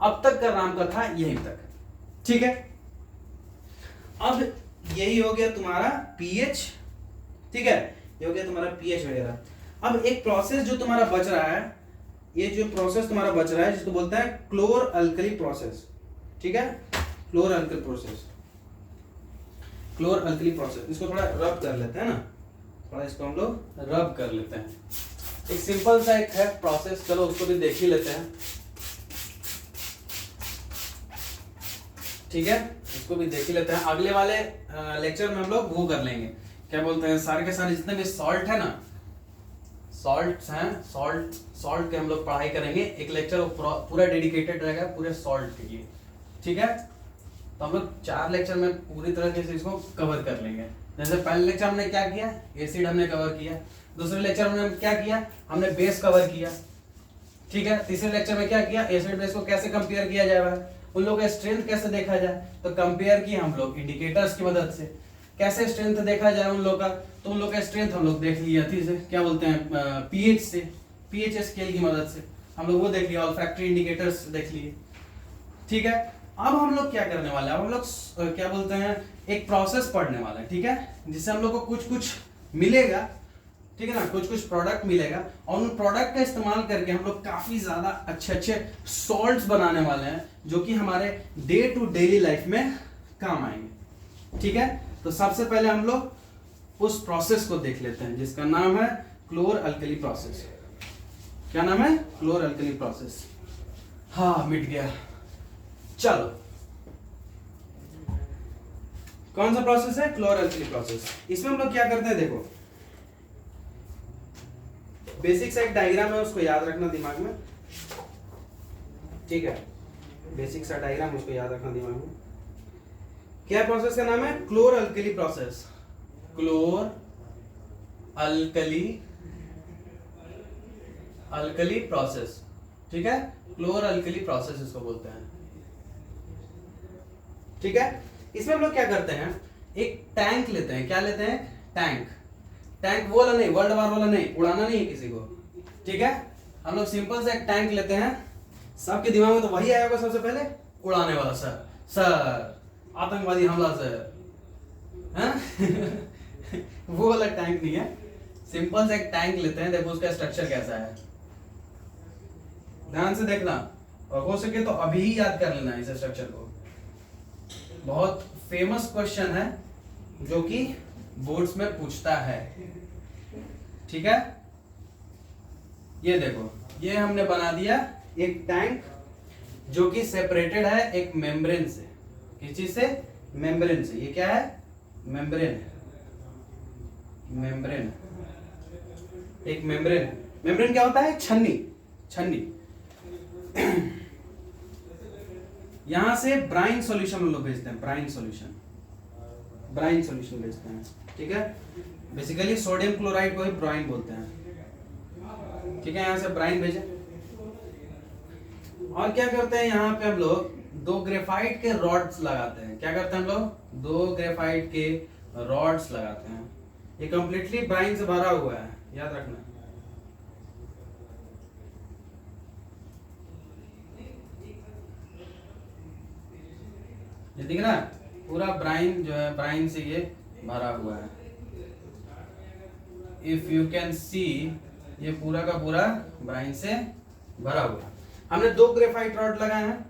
अब तक का नाम का था यहीं तक, ठीक है। अब यही हो गया तुम्हारा पीएच, ठीक है, ये हो गया तुम्हारा पीएच वगैरह। अब एक प्रोसेस जो तुम्हारा बच रहा है, ये जो प्रोसेस तुम्हारा बच रहा है जिसको बोलते हैं क्लोर अल्कली प्रोसेस, ठीक है, क्लोर alkali process, chlor alkali process. इसको थोड़ा रब कर लेते हैं ना, थोड़ा इसको हम लोग रब कर लेते हैं। एक सिंपल सा एक है प्रोसेस, चलो उसको भी देख ही लेते हैं, ठीक है, इसको भी देख ही लेते हैं। अगले वाले लेक्चर में हम लोग वो कर लेंगे, क्या बोलते हैं, सारे के सारे जितने भी सॉल्ट है ना, सॉल्ट्स हैं, सॉल्ट के हम लोग पढ़ाई करेंगे। एक लेक्चर पूरा डेडिकेटेड रहेगा पूरे सॉल्ट के लिए, ठीक है। तो हम लोग 4 लेक्चर में पूरी तरह से इसको कवर कर लेंगे। जैसे पहले लेक्चर हमने क्या किया, एसिड हमने कवर किया, दूसरे लेक्चर में क्या किया, हमने बेस कवर किया, ठीक है। तीसरे लेक्चर में क्या किया, एसिड बेस को कैसे कंपेयर किया जाएगा, उन लोगों का स्ट्रेंथ कैसे देखा जाए, तो कंपेयर किया हम लोग इंडिकेटर्स की मदद से। कैसे स्ट्रेंथ देखा जाए उन लोग का, तो उन लोग का स्ट्रेंथ हम लोग देख लिया थी से क्या बोलते हैं पीएच से, पीएच स्केल की मदद से हम लोग वो देख लिया, ऑल्फैक्टरी इंडिकेटर्स देख लिए, ठीक है। अब हम लोग क्या करने वाले हैं, अब हम लोग क्या बोलते हैं एक प्रोसेस पढ़ने वाले हैं, ठीक है, जिससे हम लोग को कुछ कुछ मिलेगा, ठीक है ना, कुछ कुछ प्रोडक्ट मिलेगा, और उन प्रोडक्ट का इस्तेमाल करके हम लोग काफी ज्यादा अच्छे अच्छे सॉल्ट्स बनाने वाले हैं जो कि हमारे डे टू डेली लाइफ में काम आएंगे, ठीक है। तो सबसे पहले हम लोग उस प्रोसेस को देख लेते हैं जिसका नाम है क्लोर अल्कली प्रोसेस। क्या नाम है, क्लोर अल्कली प्रोसेस। हाँ मिट गया, चलो कौन सा प्रोसेस है, क्लोर अल्कली प्रोसेस। इसमें हम लोग क्या करते हैं, देखो बेसिक सा एक डायग्राम है, उसको याद रखना दिमाग में, ठीक है, बेसिक सा डायग्राम उसको याद रखना दिमाग में। क्या प्रोसेस का नाम है, क्लोर alkali process, chlor alkali process, ठीक है, क्लोर अल्कली प्रोसेस इसको बोलते हैं, ठीक है। इसमें हम लोग क्या करते हैं, एक टैंक लेते हैं, क्या लेते हैं, टैंक वो वाला नहीं, वर्ल्ड वार वाला नहीं, उड़ाना नहीं है किसी को, ठीक है। हम लोग सिंपल से एक टैंक लेते हैं, सबके दिमाग में तो वही आया होगा सबसे पहले, उड़ाने वाला सर आतंकवादी हमला सर, वो वाला टैंक नहीं है, सिंपल से एक टैंक लेते हैं। देखो उसका स्ट्रक्चर कैसा है, ध्यान से देखना, और हो सके तो अभी ही याद कर लेना इस स्ट्रक्चर को। बहुत फेमस क्वेश्चन है जो कि बोर्ड्स में पूछता है, ठीक है। ये देखो, ये हमने बना दिया एक टैंक जो कि सेपरेटेड है एक मेम्ब्रेन से, किस चीज से, मेम्ब्रेन से। ये क्या है, मेम्ब्रेन है, मेम्ब्रेन, एक मेम्ब्रेन है। मेम्ब्रेन क्या होता है, छन्नी। यहां से ब्राइन सॉल्यूशन हम लोग भेजते हैं, ब्राइन सॉल्यूशन भेजते हैं, ठीक है। बेसिकली सोडियम क्लोराइड को ही ब्राइन बोलते हैं, ठीक है। यहां से ब्राइन भेजे, और क्या करते हैं, यहाँ पे हम लोग 2 ग्रेफाइट के रॉड्स लगाते हैं। क्या करते हैं हम लोग, 2 ग्रेफाइट के रॉड्स लगाते हैं। ये कंप्लीटली ब्राइन से भरा हुआ है, याद रखना। ये दिख रहा है, पूरा ब्राइन जो है, ब्राइन से ये भरा हुआ है। इफ यू कैन सी, ये पूरा का पूरा ब्राइन से भरा हुआ है। हमने 2 ग्रेफाइट रॉड लगाए हैं,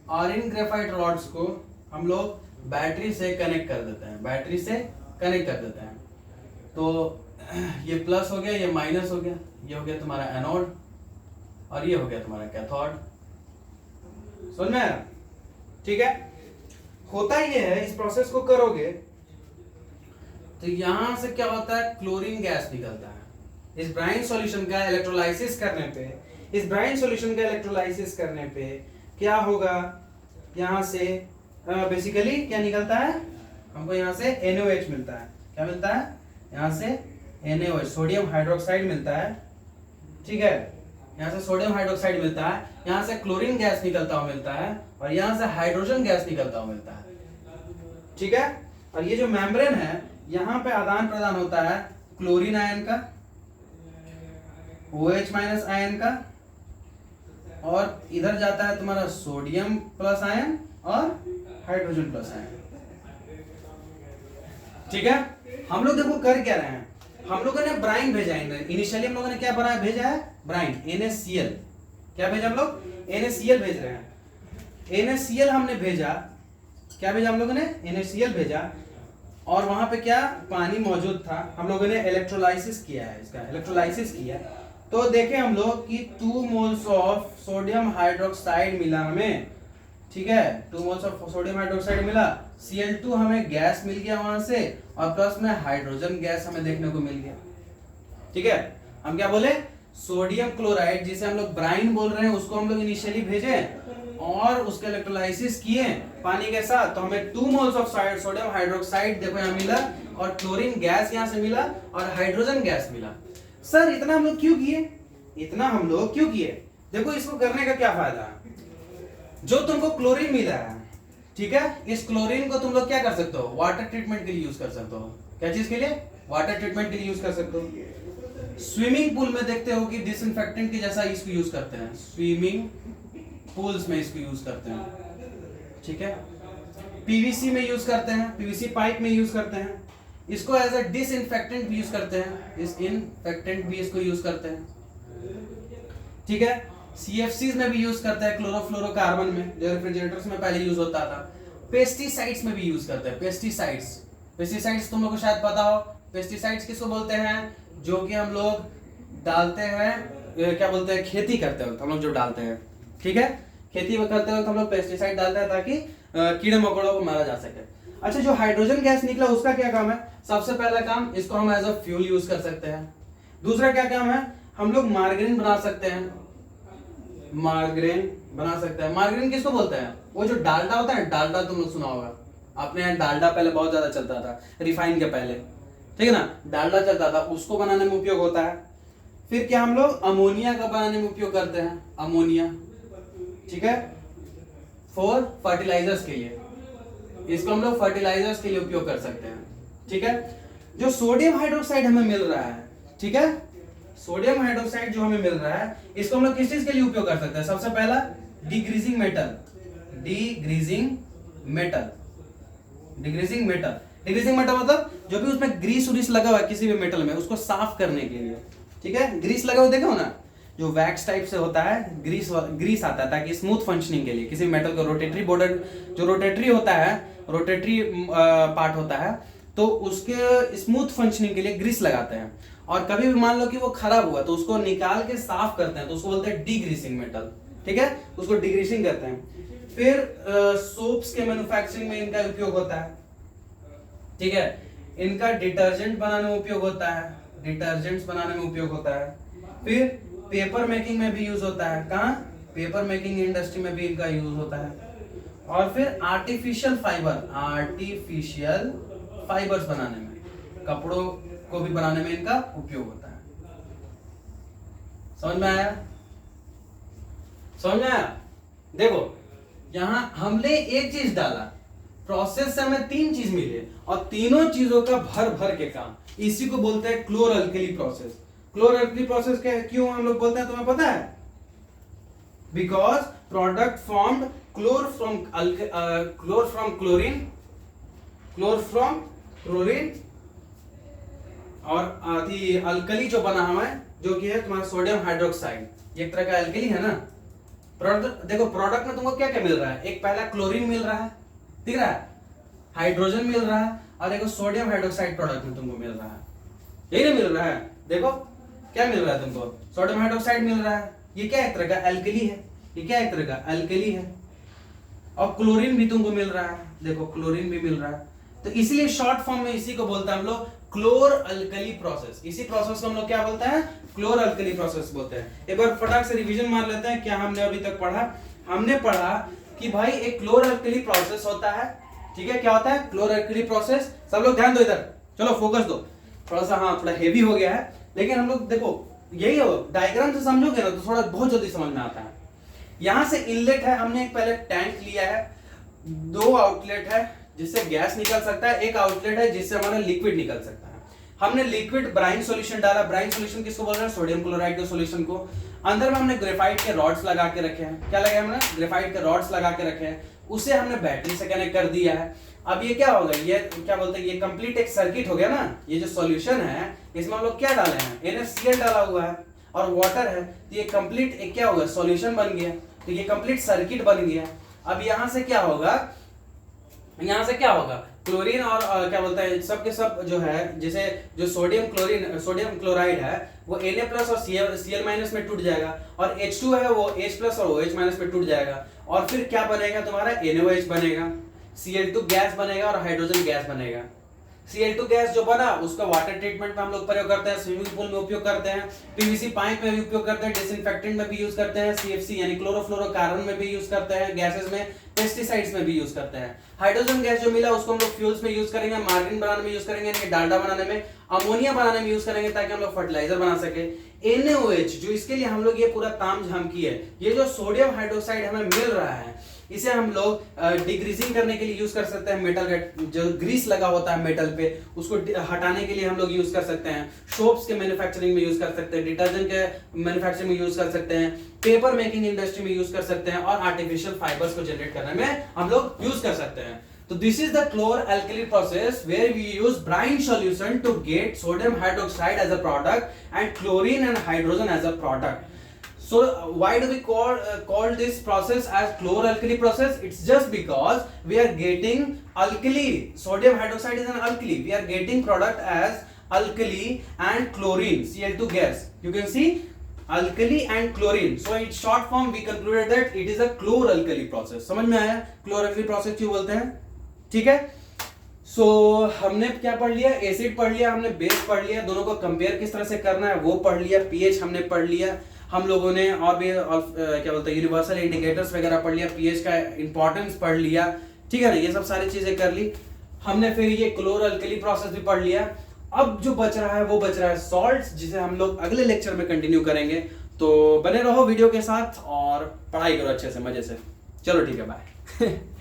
और इन ग्रेफाइट रॉड्स को हम लोग बैटरी से कनेक्ट कर देते हैं, तो ये प्लस हो गया, ये माइनस हो गया, ये हो गया तुम्हारा एनोड, और ये हो गया तुम्हारा कैथोड। समझ में आया, ठीक है। होता ये है, इस प्रोसेस को करोगे तो यहां से क्या होता है, क्लोरीन गैस निकलता है। इस ब्राइन सॉल्यूशन का इलेक्ट्रोलाइसिस करने पे क्या होगा, यहां से बेसिकली क्या निकलता है, हमको यहां से NaOH मिलता है। क्या मिलता है, यहां से NaOH, सोडियम हाइड्रोक्साइड मिलता है, ठीक है। यहां से सोडियम हाइड्रोक्साइड मिलता है, यहां से क्लोरीन गैस निकलता हुआ मिलता है, और यहां से हाइड्रोजन गैस निकलता हुआ मिलता है, ठीक है। और ये जो मेम्ब्रेन है, यहाँ पे आदान प्रदान होता है क्लोरीन आयन का, OH माइनस आयन का, और इधर जाता है तुम्हारा सोडियम प्लस आयन और हाइड्रोजन प्लस आयन। ठीक है, हम लोग देखो कर क्या रहे हैं, हम लोगों ने ब्राइन भेजा है। इनिशियली हम लोगों ने क्या बनाया, भेजा है ब्राइन, NaCl। क्या भेजा हम लोग, NaCl भेज रहे हैं। NaCl हमने भेजा, क्या भेजा हम लोगों ने, NaCl भेजा, और वहां पे क्या पानी मौजूद था। हम लोगों ने इलेक्ट्रोलाइसिस किया है, इसका इलेक्ट्रोलाइसिस किया, तो देखे हम लोग कि 2 मोल्स ऑफ सोडियम हाइड्रोक्साइड मिला हमें। ठीक है, 2 मोल्स ऑफ सोडियम हाइड्रोक्साइड मिला, Cl2 हमें गैस मिल गया वहां से, और प्लस में हाइड्रोजन गैस हमें देखने को मिल गया। ठीक है, हम क्या बोले, सोडियम क्लोराइड जिसे हम लोग ब्राइन बोल रहे हैं, उसको हम लोग इनिशियली भेजे और उसका इलेक्ट्रोलाइसिस किए पानी के साथ, तो हमें 2 मोल्स ऑफ सोडियम हाइड्रोक्साइड देखो यहाँ मिला, और क्लोरीन गैस यहाँ से मिला, और हाइड्रोजन गैस मिला। सर इतना हम लोग क्यों किए, इतना हम लोग क्यों किए? देखो इसको करने का क्या फायदा है, जो तुमको क्लोरीन मिला है, ठीक है, इस क्लोरीन को तुम लोग क्या कर सकते हो, वाटर ट्रीटमेंट के लिए यूज कर सकते हो। क्या चीज के लिए, वाटर ट्रीटमेंट के लिए यूज कर सकते हो। स्विमिंग पूल में देखते हो कि डिसइंफेक्टेंट की जैसा इसको यूज करते हैं, स्विमिंग पूल्स में इसको यूज करते हैं। ठीक है, पीवीसी में यूज करते हैं, पीवीसी पाइप में यूज करते हैं, इसको एज अ डिसइंफेक्टेंट भी यूज करते हैं, डिसइंफेक्टेंट भी इसको यूज करते हैं। ठीक है, CFCs में भी यूज करते हैं, क्लोरोफ्लोरोकार्बन में, जो रेफ्रिजरेटर्स में पहले यूज होता था। पेस्टिसाइड्स में भी यूज करते हैं, पेस्टिसाइड्स। पेस्टिसाइड्स तुम लोग को शायद पता हो, पेस्टिसाइड्स किसको बोलते हैं, जो कि हम लोग डालते हैं, क्या बोलते हैं, खेती करते वक्त हम लोग जो डालते हैं। ठीक है, खेती करते वक्त हम लोग पेस्टिसाइड डालते हैं ताकि कीड़े मकोड़ों को मारा जा सके। अच्छा, जो हाइड्रोजन गैस निकला उसका क्या काम है? सबसे पहला काम, इसको हम एज अ फ्यूल यूज कर सकते हैं। दूसरा क्या काम है, हम लोग मार्गरीन बना सकते हैं, मार्गरीन बना सकते हैं। मार्गरीन किसको बोलते हैं, वो जो डालडा होता है, डालडा तुम लोग सुना होगा, अपने यहाँ डालडा पहले बहुत ज्यादा चलता था, रिफाइन के पहले, ठीक है ना, डालडा चलता था, उसको बनाने में उपयोग होता है। फिर क्या हम लोग अमोनिया का बनाने में उपयोग करते हैं, अमोनिया, ठीक है, फॉर फर्टिलाइजर्स के लिए, इसको हम लोग फर्टिलाइजर्स के लिए उपयोग कर सकते हैं। ठीक है, जो सोडियम हाइड्रोक्साइड हमें मिल रहा है, ठीक है, सोडियम हाइड्रोक्साइड जो हमें मिल रहा है, इसको हम लोग किस चीज के लिए उपयोग कर सकते हैं? सबसे पहला डिग्रीजिंग मेटल, डिग्रीजिंग मेटल, डिग्रीजिंग मेटल, डिग्रीजिंग मेटल मतलब जो भी उसमें ग्रीस उरीस लगा हुआ है किसी भी मेटल में, उसको साफ करने के लिए। ठीक है, ग्रीस लगा हुआ देखो ना, जो वैक्स टाइप से होता है, ग्रीस आता है ताकि स्मूथ फंक्शनिंग के लिए किसी मेटल को, रोटेटरी बॉर्डर जो रोटेटरी होता है, रोटेटरी पार्ट होता है, तो उसके स्मूथ फंक्शनिंग के लिए ग्रीस लगाते हैं। और कभी भी मान लो कि वो खराब हुआ तो उसको निकाल के साफ करते हैं, तो उसको बोलते हैं डिग्रीसिंग मेटल। ठीक है, उसको डिग्रीसिंग करते हैं। फिर सोप्स के मैन्युफैक्चरिंग में इनका उपयोग होता है। ठीक है, इनका डिटर्जेंट बनाने में उपयोग होता है, डिटर्जेंट्स बनाने में उपयोग होता है। फिर पेपर मेकिंग में भी यूज होता है, कहाँ, पेपर मेकिंग इंडस्ट्री में भी इनका यूज होता है। और फिर आर्टिफिशियल फाइबर, आर्टिफिशियल फाइबर्स बनाने में, कपड़ों को भी बनाने में इनका उपयोग होता है। समझ में आया, समझ में आया? देखो यहां हमने एक चीज डाला, प्रोसेस से हमें 3 चीज मिले, और तीनों चीजों का भर भर के काम, इसी को बोलते हैं chlor alkali process. Chlor alkali process क्यों हम लोग बोलते हैं तुम्हें पता है? Because product formed chlor from chlorine, chlor from chlorine, और अल्कली जो बना हुआ है, जो कि है तुम्हारा सोडियम हाइड्रोक्साइड, ये एक तरह का अल्कली है ना। प्रोडक्ट देखो, प्रोडक्ट में तुमको क्या क्या मिल रहा है, एक पहला क्लोरीन मिल रहा है, दिख रहा है, हाइड्रोजन मिल रहा है, और देखो सोडियम हाइड्रोक्साइड प्रोडक्ट में तुमको मिल रहा है, यही ना मिल रहा है। देखो क्या मिल रहा है तुमको, सोडियम हाइड्रोक्साइड मिल रहा है, ये क्या एक तरह का अल्कली है, ये क्या एक तरह का अल्कली है। और क्लोरीन भी तुमको मिल रहा है, देखो क्लोरीन भी मिल रहा है। तो इसलिए शॉर्ट फॉर्म में इसी को बोलते हैं हम लोग क्लोर अल्कली प्रोसेस। इसी प्रोसेस को हम लोग क्या बोलते हैं, क्लोर अल्कली प्रोसेस बोलते हैं। एक बार फटाक से रिवीजन मार लेते हैं, क्या हमने अभी तक पढ़ा। हमने पढ़ा कि भाई एक क्लोर अल्कली प्रोसेस होता है, ठीक है, क्या होता है, क्लोर अल्कली प्रोसेस। सब लोग ध्यान दो इधर, चलो फोकस दो, थोड़ा सा, हाँ थोड़ा हेवी हो गया है, लेकिन हम लोग देखो यही हो, डायग्राम से समझोगे ना तो थोड़ा बहुत जल्दी समझ में आता है। यहां से इनलेट है, हमने एक पहले टैंक लिया है, 2 आउटलेट है, जिससे गैस निकल सकता है, एक आउटलेट है जिससे हमारा लिक्विड निकल सकता है। हमने लिक्विड ब्राइन सॉल्यूशन डाला। ब्राइन सॉल्यूशन किसको बोल रहे हैं? सोडियम क्लोराइड के सॉल्यूशन को। अंदर में हमने ग्रेफाइट के रॉड्स लगा के रखे हैं। क्या लगे हमने? ग्रेफाइट के रॉड्स लगा के रखे हैं। उसे हमने बैटरी से कनेक्ट कर दिया है। अब ये क्या होगा? ये क्या बोलते हैं, ये कंप्लीट एक सर्किट हो गया ना। ये जो सॉल्यूशन है इसमें हम लोग क्या डाले हैं? NaCl डाला हुआ है और वाटर है, तो ये कंप्लीट एक क्या होगा? सॉल्यूशन बन गया। तो ये कंप्लीट सर्किट बन गया। अब यहां से क्या होगा? यहां से क्या होगा? क्लोरीन और क्या बोलते हैं, सब के सब जो है, जैसे जो सोडियम क्लोराइड है वो Na+ और Cl- में टूट जाएगा, और H2 है वो H+ और OH- में टूट जाएगा, और फिर क्या बनेगा तुम्हारा? NaOH बनेगा, Cl2 गैस बनेगा और हाइड्रोजन गैस बनेगा। Cl2 गैस जो बना उसका वाटर ट्रीटमेंट में हम लोग प्रयोग करते हैं, स्विमिंग पूल में उपयोग करते हैं, पीवीसी पाइप में भी उपयोग करते हैं, डिसइंफेक्टेंट में भी यूज करते हैं, CFC यानी क्लोरोफ्लोरोकार्बन में भी यूज करते हैं, गैसेस में, पेस्टिसाइड्स में भी यूज करते हैं। हाइड्रोजन गैस जो मिला उसको हम लोग फ्यूल्स में यूज करेंगे, मार्गारीन बनाने में यूज करेंगे, यानी डालडा बनाने में, अमोनिया बनाने में यूज करेंगे ताकि हम लोग फर्टिलाइजर बना सके। NaOH जो इसके लिए हम लोग ये पूरा तामझाम की है, ये जो सोडियम हाइड्रोक्साइड हमें मिल रहा है इसे हम लोग डिग्रीजिंग करने के लिए यूज कर सकते हैं। मेटल जो ग्रीस लगा होता है मेटल पे उसको हटाने के लिए हम लोग यूज कर सकते हैं। सोप्स के मैन्युफैक्चरिंग में यूज कर सकते हैं, डिटर्जेंट के मैन्युफैक्चरिंग में यूज कर सकते हैं, पेपर मेकिंग इंडस्ट्री में यूज कर सकते हैं, और आर्टिफिशियल फाइबर्स को जनरेट करने में हम लोग यूज कर सकते हैं। तो this is the chlor-alkali process where we use brine solution to get sodium hydroxide as a product and chlorine and hydrogen as a product. So why do we call this process as chlor-alkali process? It's just because we are getting alkali. Sodium hydroxide is an alkali. We are getting product as alkali and chlorine, Cl2 gas. You can see alkali and chlorine. So in short form we concluded that it is a chlor-alkali process. समझ में आया chlor-alkali process क्यों बोलते हैं? ठीक है। सो हमने क्या पढ़ लिया? एसिड पढ़ लिया, हमने बेस पढ़ लिया, दोनों को कंपेयर किस तरह से करना है वो पढ़ लिया, पीएच हमने पढ़ लिया हम लोगों ने, और भी क्या बोलते हैं यूनिवर्सल इंडिकेटर्स वगैरह पढ़ लिया, पीएच का इंपॉर्टेंस पढ़ लिया, ठीक है ना, ये सब सारी चीजें कर ली हमने। फिर ये क्लोर-अल्कली प्रोसेस भी पढ़ लिया। अब जो बच रहा है वो बच रहा है सॉल्ट्स, जिसे हम लोग अगले लेक्चर में कंटिन्यू करेंगे। तो बने रहो वीडियो के साथ और पढ़ाई करो अच्छे से, मजे से। चलो ठीक है, बाय।